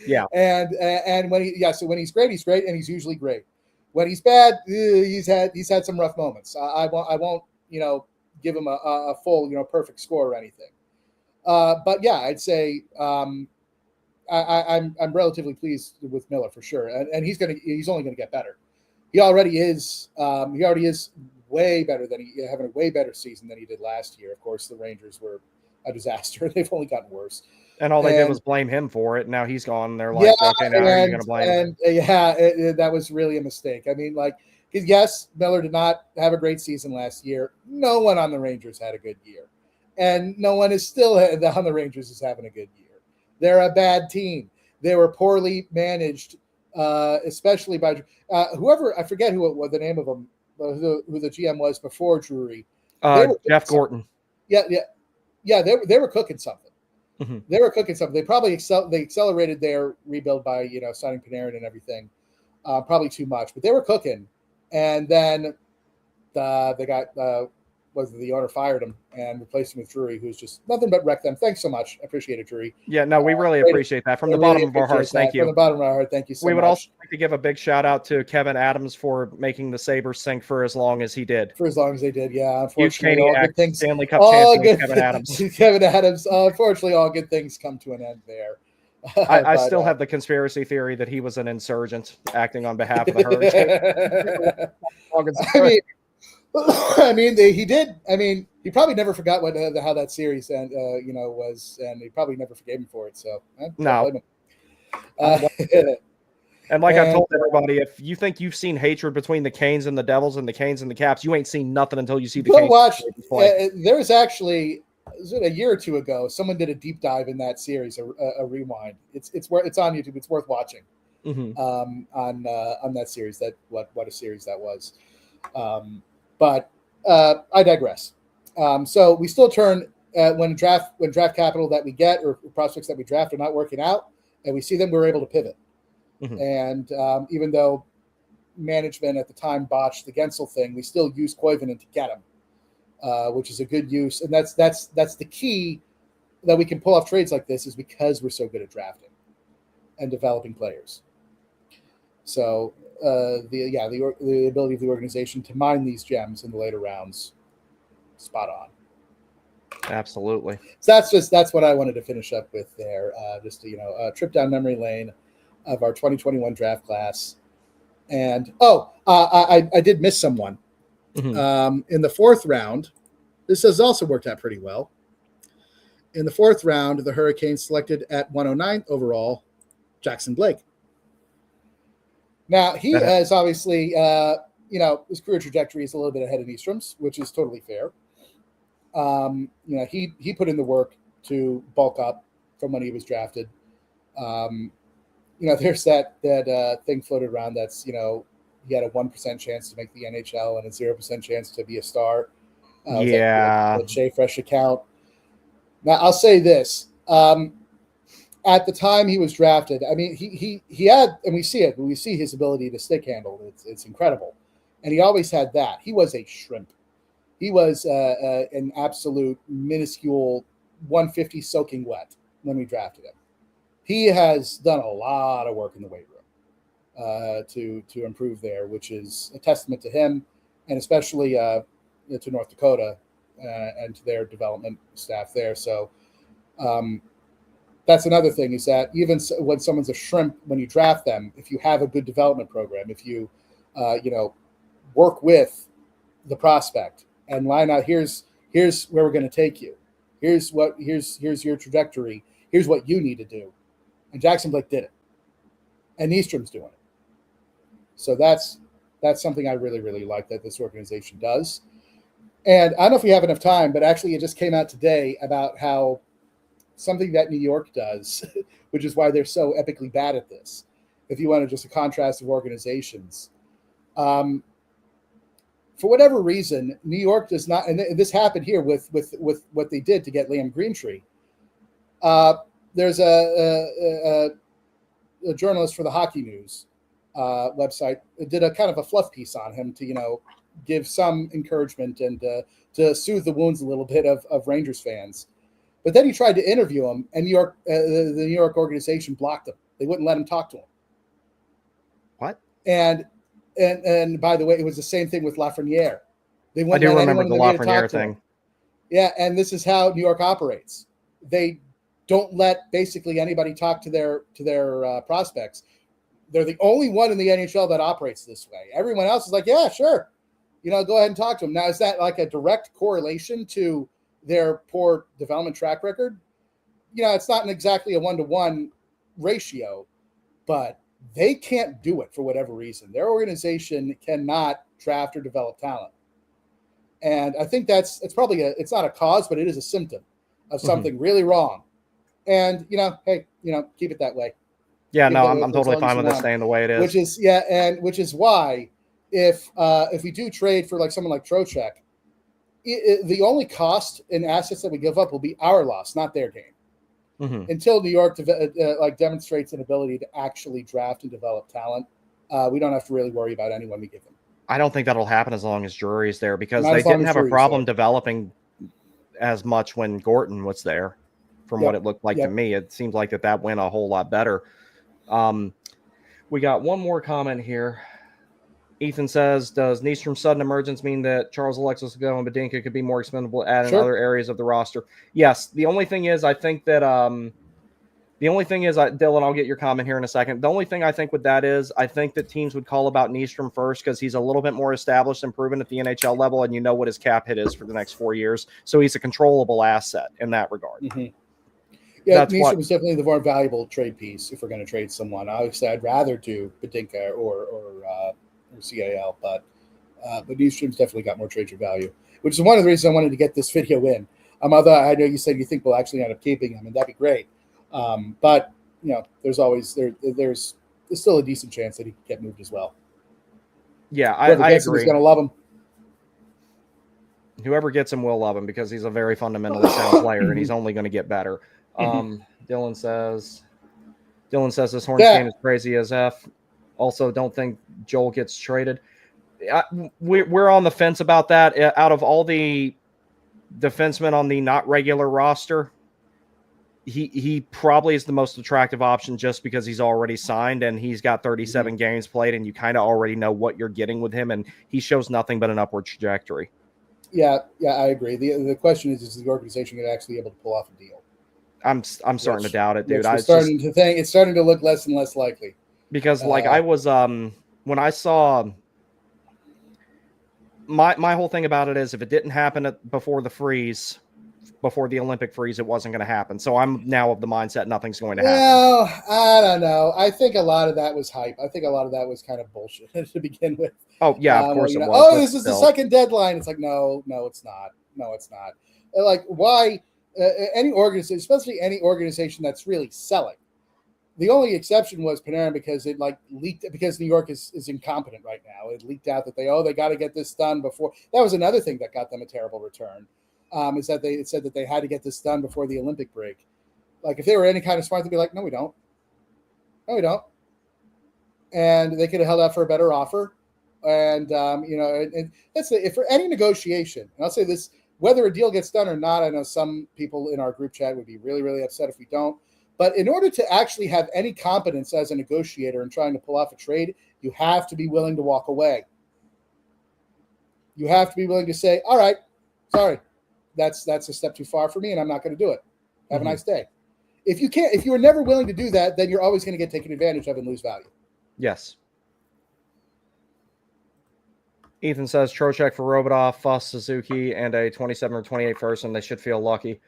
Yeah. And so when he's great, and he's usually great. When he's bad, he's had some rough moments. I won't give him a full perfect score or anything. But yeah, I'd say I'm relatively pleased with Miller for sure, and he's only gonna get better. He already is way better having a way better season than he did last year. Of course, the Rangers were a disaster. They've only gotten worse. And all they did was blame him for it. Now he's gone. They're like, okay, now you're going to blame him. And that was really a mistake. I mean, yes, Miller did not have a great season last year. No one on the Rangers had a good year. And no one is still on the Rangers is having a good year. They're a bad team. They were poorly managed, especially by whoever, I forget who it was, the name of them, who the GM was before Drury. Jeff Gorton. Yeah, they were cooking something. Mm-hmm. They were cooking something. They probably accelerated their rebuild by signing Panarin and everything, probably too much. But they were cooking, and then the owner fired him and replaced him with Drury, who's just nothing but wrecked them. Thanks so much. I appreciate it, Drury. Yeah, no, we really appreciate that. From the bottom of our hearts, thank you. From the bottom of our heart, thank you so much. We would also like to give a big shout out to Kevin Adams for making the Sabres sink for as long as he did. For as long as they did, yeah. Unfortunately, all good things. Stanley Cup champion Kevin Adams. Kevin Adams. Unfortunately, all good things come to an end there. I still have the conspiracy theory that he was an insurgent acting on behalf of the Hurricanes. I mean, he did. I mean, he probably never forgot how that series was, and he probably never forgave him for it. So no. And I told everybody, if you think you've seen hatred between the Canes and the Devils and the Canes and the Caps, you ain't seen nothing until you see the Canes. Watch. There was actually a year or two ago, someone did a deep dive in that series, a rewind. It's on YouTube. It's worth watching. Mm-hmm. On that series. What a series that was. But I digress. So we still turn when draft capital that we get or prospects that we draft are not working out, and we see them, we're able to pivot. Mm-hmm. And even though management at the time botched the Gensel thing, we still used Koivunen to get him, which is a good use. And that's the key that we can pull off trades like this is because we're so good at drafting and developing players. So the ability of the organization to mine these gems in the later rounds, spot on. Absolutely. So that's what I wanted to finish up with there. Just a trip down memory lane of our 2021 draft class. And I did miss someone. Mm-hmm. In the 4th round. This has also worked out pretty well. In the 4th round, the Hurricanes selected at 109th overall Jackson Blake. Now, he has obviously, his career trajectory is a little bit ahead of Nystrom's, which is totally fair. He put in the work to bulk up from when he was drafted. There's that thing floated around that's he had a 1% chance to make the NHL and a 0% chance to be a star. Yeah, that Shea Fresh account. Now I'll say this: at the time he was drafted, I mean he had, and we see his ability to stick handle. It's incredible, and he always had that. He was a shrimp. He was an absolute minuscule 150 soaking wet when we drafted him. He has done a lot of work in the weight room to improve there, which is a testament to him, and especially to North Dakota and to their development staff there. So that's another thing, is that even when someone's a shrimp, when you draft them, if you have a good development program, if you work with the prospect and line out, here's where we're going to take you, here's your trajectory, here's what you need to do. And Jackson Blake did it, and Nystrom's doing it. So that's something I really, really like that this organization does. And I don't know if we have enough time, but actually it just came out today about how something that New York does, which is why they're so epically bad at this. If you want to just a contrast of organizations, for whatever reason, New York does not, and this happened here with what they did to get Liam Greentree. There's a journalist for the Hockey News website did a kind of a fluff piece on him to give some encouragement and to soothe the wounds a little bit of Rangers fans. But then he tried to interview him, and the New York organization blocked him. They wouldn't let him talk to him. What? And by the way, it was the same thing with Lafreniere. They wouldn't I do let remember anyone the in media talk Lafreniere to him. thing. Yeah, and this is how New York operates. They don't let basically anybody talk to their prospects. They're the only one in the NHL that operates this way. Everyone else is like, yeah, sure. Go ahead and talk to them. Now, is that like a direct correlation to their poor development track record? It's not exactly a 1-to-1 ratio, but they can't do it for whatever reason. Their organization cannot draft or develop talent. And I think it's probably it's not a cause, but it is a symptom of something really wrong. And, hey, keep it that way. Yeah, no, I'm totally fine with it staying the way it is. Which is why if we do trade for like someone like Trocheck, the only cost in assets that we give up will be our loss, not their gain. Mm-hmm. Until New York demonstrates an ability to actually draft and develop talent, we don't have to really worry about anyone we give them. I don't think that'll happen as long as Drury's there, because they didn't have a problem developing as much when Gorton was there. From what it looked like to me, it seemed like that went a whole lot better. We got one more comment here. Ethan says, does Nystrom's sudden emergence mean that Charles Alexis Ago and Badinka could be more expendable at in other areas of the roster? Yes. The only thing is, I think that Dylan, I'll get your comment here in a second. The only thing I think with that is, I think that teams would call about Nystrom first because he's a little bit more established and proven at the NHL level, and what his cap hit is for the next 4 years. So he's a controllable asset in that regard. Mm-hmm. Yeah, Nystrom is definitely the more valuable trade piece if we're going to trade someone. Obviously, I'd rather do Badinka or CAL, but Nystrom's definitely got more trade value, which is one of the reasons I wanted to get this video in. Although I know you said you think we'll actually end up keeping him, and that'd be great. But there's always there's still a decent chance that he can get moved as well. Yeah, I agree. He's going to love him. Whoever gets him will love him because he's a very fundamentally sound player, and he's only going to get better. Dylan says this Hornets game is crazy as F. Also, don't think Joel gets traded. We're on the fence about that. Out of all the defensemen on the not regular roster, he probably is the most attractive option just because he's already signed and he's got 37 games played, and you kind of already know what you're getting with him, and he shows nothing but an upward trajectory. Yeah, I agree. The question is the organization going to actually be able to pull off a deal? I'm starting to doubt it, dude. It's starting to look less and less likely. Because I was when I saw my whole thing about it is, if it didn't happen before the Olympic freeze, it wasn't going to happen. So I'm now of the mindset nothing's going to happen. Well, I don't know. I think a lot of that was hype. I think a lot of that was kind of bullshit to begin with. Oh yeah, of course it was. Oh, this is the second deadline. It's like, no, it's not. No, it's not. Like, why? any organization, especially any organization that's really selling. The only exception was Panarin because it like leaked because New York is incompetent right now. It leaked out that they got to get this done before. That was another thing that got them a terrible return. Is that it said that they had to get this done before the Olympic break. Like if they were any kind of smart, they'd be like, no, we don't. No, we don't. And they could have held out for a better offer. And and that's if for any negotiation. And I'll say this: whether a deal gets done or not, I know some people in our group chat would be really, really upset if we don't. But in order to actually have any competence as a negotiator in trying to pull off a trade, you have to be willing to walk away. You have to be willing to say, all right, sorry, that's a step too far for me, and I'm not going to do it. Have a nice day. If you are never willing to do that, then you're always going to get taken advantage of and lose value. Yes. Ethan says Trocheck for Robotov, Fuss, Suzuki, and a 27 or 28 first, and they should feel lucky.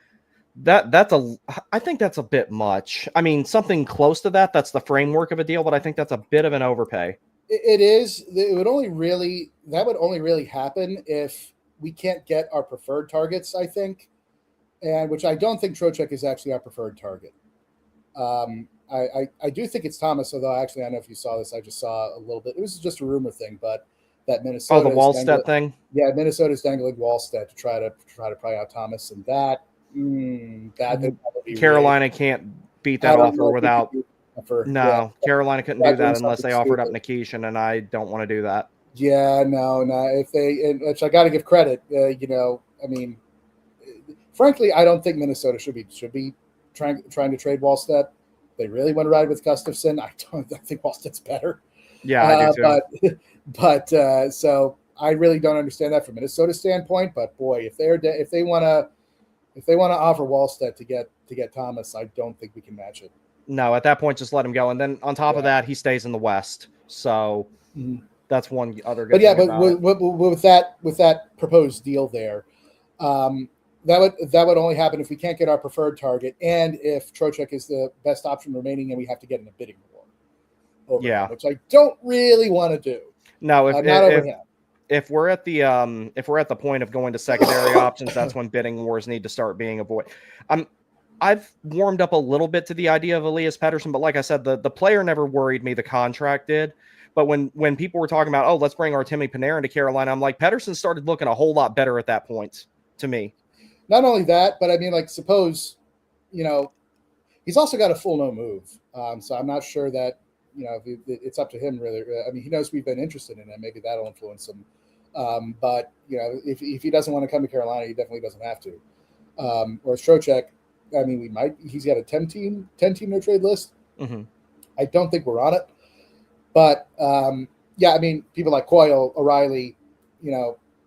I think that's a bit much. I mean, something close to that. That's the framework of a deal, but I think that's a bit of an overpay. It is. That would only really happen if we can't get our preferred targets. I think, and which I don't think Trocheck is actually our preferred target. I do think it's Thomas, although actually I don't know if you saw this. I just saw a little bit. It was just a rumor thing, but that Minnesota. Oh, the Wallstedt thing. Yeah, Minnesota's dangling Wallstedt to try to pry out Thomas, and that. Carolina can't beat that offer without. Carolina couldn't do that unless they offered up Nikishin, and I don't want to do that. Yeah, no. If which I got to give credit, I mean, frankly, I don't think Minnesota should be trying to trade Wallstedt. They really want to ride with Gustafsson. I think Wallstedt's better. Yeah, I do too. But so I really don't understand that from Minnesota's standpoint. But boy, if they want to offer Wallstedt to get Thomas, I don't think we can match it. No, at that point, just let him go. And then on top of that, he stays in the West. So that's one other good thing. But with that proposed deal there, that would only happen if we can't get our preferred target and if Trocheck is the best option remaining and we have to get in a bidding war. Which I don't really want to do. No, if we're at the point of going to secondary options, that's when bidding wars need to start being avoided. I've warmed up a little bit to the idea of Elias Pettersson, but like I said, the player never worried me. The contract did. But when people were talking about, oh, let's bring Artemi Panarin to Carolina, I'm like, Pettersson started looking a whole lot better at that point to me. Not only that, but I mean, like, suppose, he's also got a full no move. So I'm not sure that, it's up to him really. I mean, he knows we've been interested in him. Maybe that'll influence him. But if he doesn't want to come to Carolina, he definitely doesn't have to. Whereas Trocheck, I mean, we might. He's got a 10-team no trade list. Mm-hmm. I don't think we're on it, but I mean, people like Coyle, O'Reilly,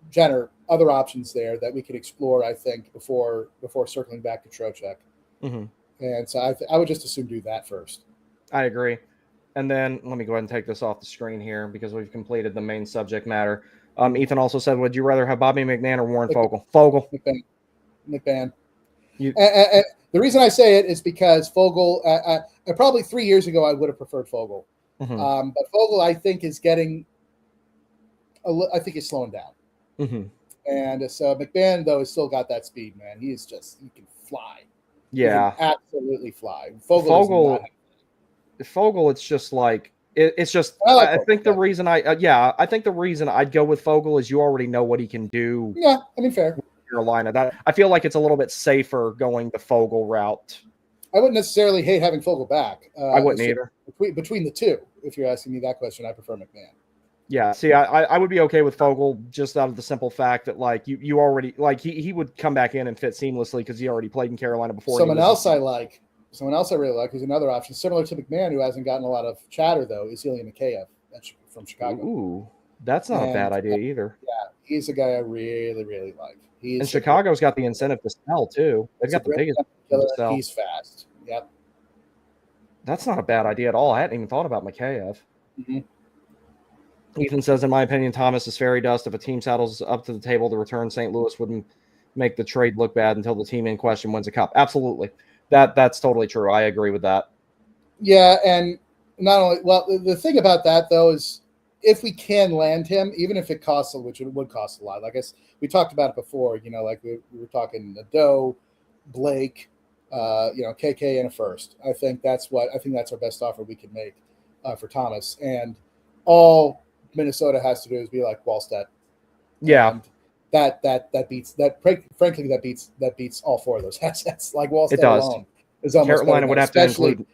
Jenner, other options there that we could explore. I think before circling back to Trocheck. Mm-hmm. And so I would just assume do that first. I agree. And then let me go ahead and take this off the screen here because we've completed the main subject matter. Ethan also said, would you rather have Bobby McMahon or Warren Foegele? Foegele. McMahon. And the reason I say it is because Foegele, probably 3 years ago, I would have preferred Foegele. Mm-hmm. But Foegele, I think, is he's slowing down. Mm-hmm. And so McMahon, though, has still got that speed, man. He can fly. Yeah. He can absolutely fly. Foegele, it's just like, it's just, I think the reason I think the reason I'd go with Foegele is you already know what he can do. Yeah, I mean, fair. Carolina. That I feel like it's a little bit safer going the Foegele route. I wouldn't necessarily hate having Foegele back. I wouldn't either. Between the two, if you're asking me that question, I prefer McMahon. Yeah, see, I would be okay with Foegele just out of the simple fact that like you already like he would come back in and fit seamlessly because he already played in Carolina before. Someone else I really like, who's another option similar to McMahon, who hasn't gotten a lot of chatter though, is Ilya Mikheyev from Chicago. Ooh, that's not a bad idea either. Yeah, he's a guy I really, really like. And Chicago's got the incentive to sell too. They've got the biggest to sell. He's fast. Yep. That's not a bad idea at all. I hadn't even thought about Mikheyev. Mm-hmm. Ethan says, in my opinion, Thomas is fairy dust. If a team saddles up to the table to return, St. Louis wouldn't make the trade look bad until the team in question wins a cup. Absolutely. That's totally true. I agree with that. Yeah, and not only, well, the thing about that, though, is if we can land him, even if it costs, which it would cost a lot. Like we talked about it before, like we were talking Nadeau, Blake, KK and a first. I think that's our best offer we can make for Thomas. And all Minnesota has to do is be like Wallstedt. Yeah. And that beats that. Frankly, that beats all four of those assets. Like Wallstedt alone is almost Carolina would have to include.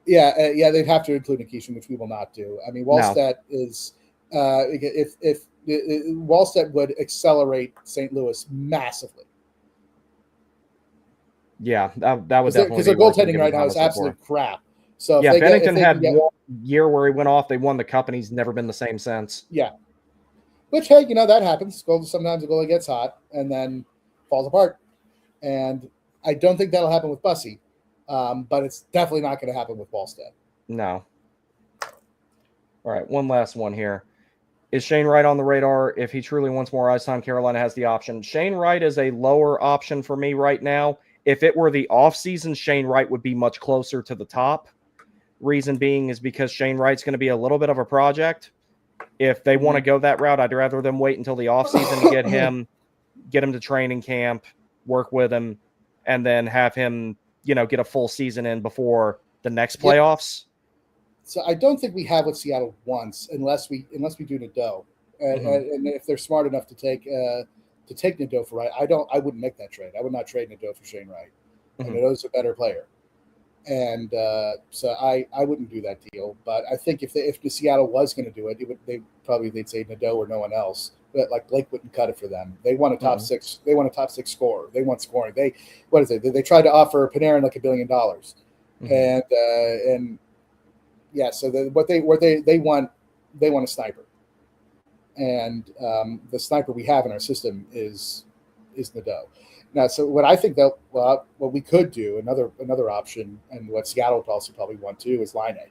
Yeah, they'd have to include Nikishin, which we will not do. I mean, Wallstedt is if Wallstedt would accelerate St. Louis massively. Yeah, that would definitely, because their goaltending right now is absolute crap. So yeah, Bennington had one year where he went off. They won the cup, and he's never been the same since. Yeah, which, hey, that happens. Sometimes the goalie gets hot and then falls apart, and I don't think that'll happen with Bussy, but it's definitely not going to happen with Wallstedt. No. All right, one last one here. Is Shane Wright on the radar? If he truly wants more ice time, Carolina has the option. Shane Wright is a lower option for me right now. If it were the offseason, Shane Wright would be much closer to the top. Reason being is because Shane Wright's going to be a little bit of a project. If they want to go that route, I'd rather them wait until the offseason to get him to training camp, work with him, and then have him, get a full season in before the next playoffs. So I don't think we have what Seattle wants unless we do Nadeau, and if they're smart enough to take Nadeau for Wright, I wouldn't make that trade. I would not trade Nadeau for Shane Wright. Mm-hmm. Nadeau's a better player, and so I wouldn't do that deal. But I think if the Seattle was going to do it, they'd say Nadeau or no one else. But like Blake wouldn't cut it for them. They want a top six. They want a top six scorer. They want scoring. They tried to offer Panarin like $1 billion, and yeah. So they want a sniper, and the sniper we have in our system is Nadeau. Now, so what I think that what we could do, another option, and what Seattle would also probably want to is Line A.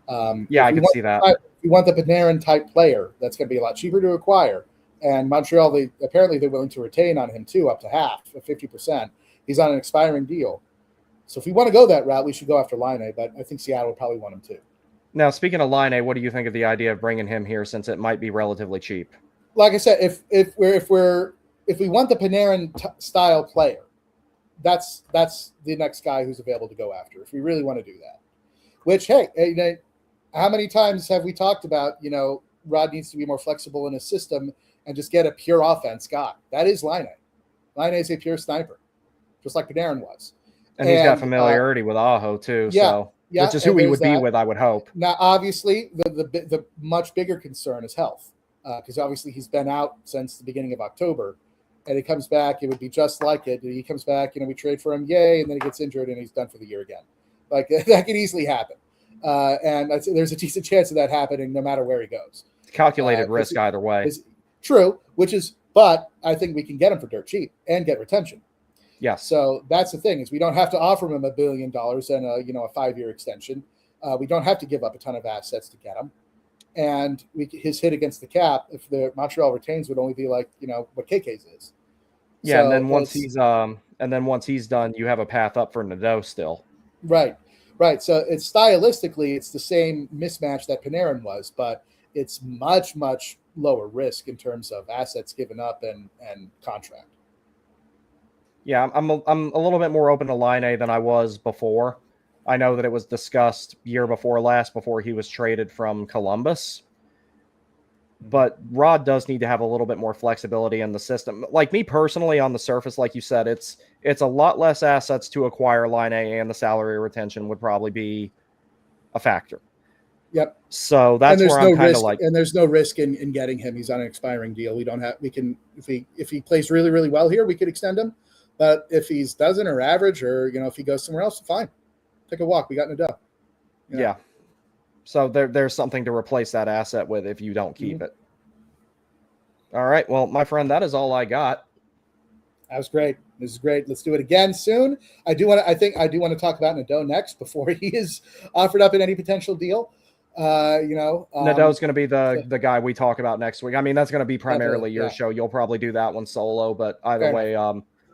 I can see that. If you want the Panarin type player, that's going to be a lot cheaper to acquire. And Montreal, they're willing to retain on him too, up to half, 50%. He's on an expiring deal. So if we want to go that route, we should go after Line A, but I think Seattle would probably want him too. Now, speaking of Line A, what do you think of the idea of bringing him here, since it might be relatively cheap? Like I said, if we want the Panarin style player, that's the next guy who's available to go after. If we really want to do that, which, hey, how many times have we talked about? Rod needs to be more flexible in his system and just get a pure offense guy. That is Line A. Line A is a pure sniper, just like Panarin was. And he's got familiarity with Aho too, which is who he would be with, I would hope. Now, obviously, the much bigger concern is health, because obviously he's been out since the beginning of October, and he comes back. It would be just like it. He comes back, we trade for him, yay, and then he gets injured and he's done for the year again. Like that could easily happen, and there's a decent chance of that happening no matter where he goes. Calculated risk either way. True, but I think we can get him for dirt cheap and get retention. Yeah. So that's the thing, is we don't have to offer him $1 billion and a 5-year extension. We don't have to give up a ton of assets to get him. And his hit against the cap, if the Montreal retains, would only be like, what KK's is. Yeah. So, and then once he's done, you have a path up for Nadeau still. Right. So it's stylistically, it's the same mismatch that Panarin was, but it's much, much lower risk in terms of assets given up and contract. Yeah, I'm a little bit more open to Line A than I was before. I know that it was discussed year before last, before he was traded from Columbus. But Rod does need to have a little bit more flexibility in the system. Like me personally, on the surface, like you said, it's a lot less assets to acquire Line A, and the salary retention would probably be a factor. Yep. So that's where I'm kind of like, and there's no risk in getting him. He's on an expiring deal. If he plays really, really well here, we could extend him. But if he doesn't, or average, or if he goes somewhere else, fine. Take a walk. We got Nadeau. Yeah. So there's something to replace that asset with if you don't keep it. All right. Well, my friend, that is all I got. That was great. This is great. Let's do it again soon. I do want to talk about Nadeau next before he is offered up in any potential deal. Nadeau's going to be the guy we talk about next week. I mean, that's going to be primarily your show. You'll probably do that one solo, but either way,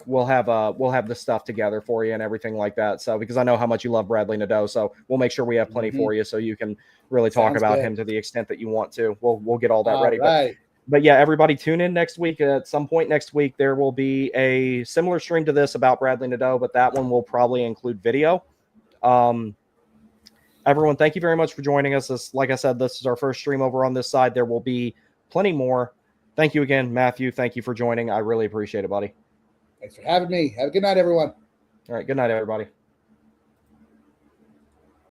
we'll have the stuff together for you and everything like that. So, because I know how much you love Bradley Nadeau, so we'll make sure we have plenty for you, so you can really talk about him to the extent that you want to. We'll get all that ready. Right. but yeah, everybody tune in next week. At some point next week, there will be a similar stream to this about Bradley Nadeau, but that one will probably include video. Everyone, thank you very much for joining us. Like I said, this is our first stream over on this side. There will be plenty more. Thank you again, Matthew. Thank you for joining. I really appreciate it, buddy. Thanks for having me. Have a good night, everyone. All right. Good night, everybody.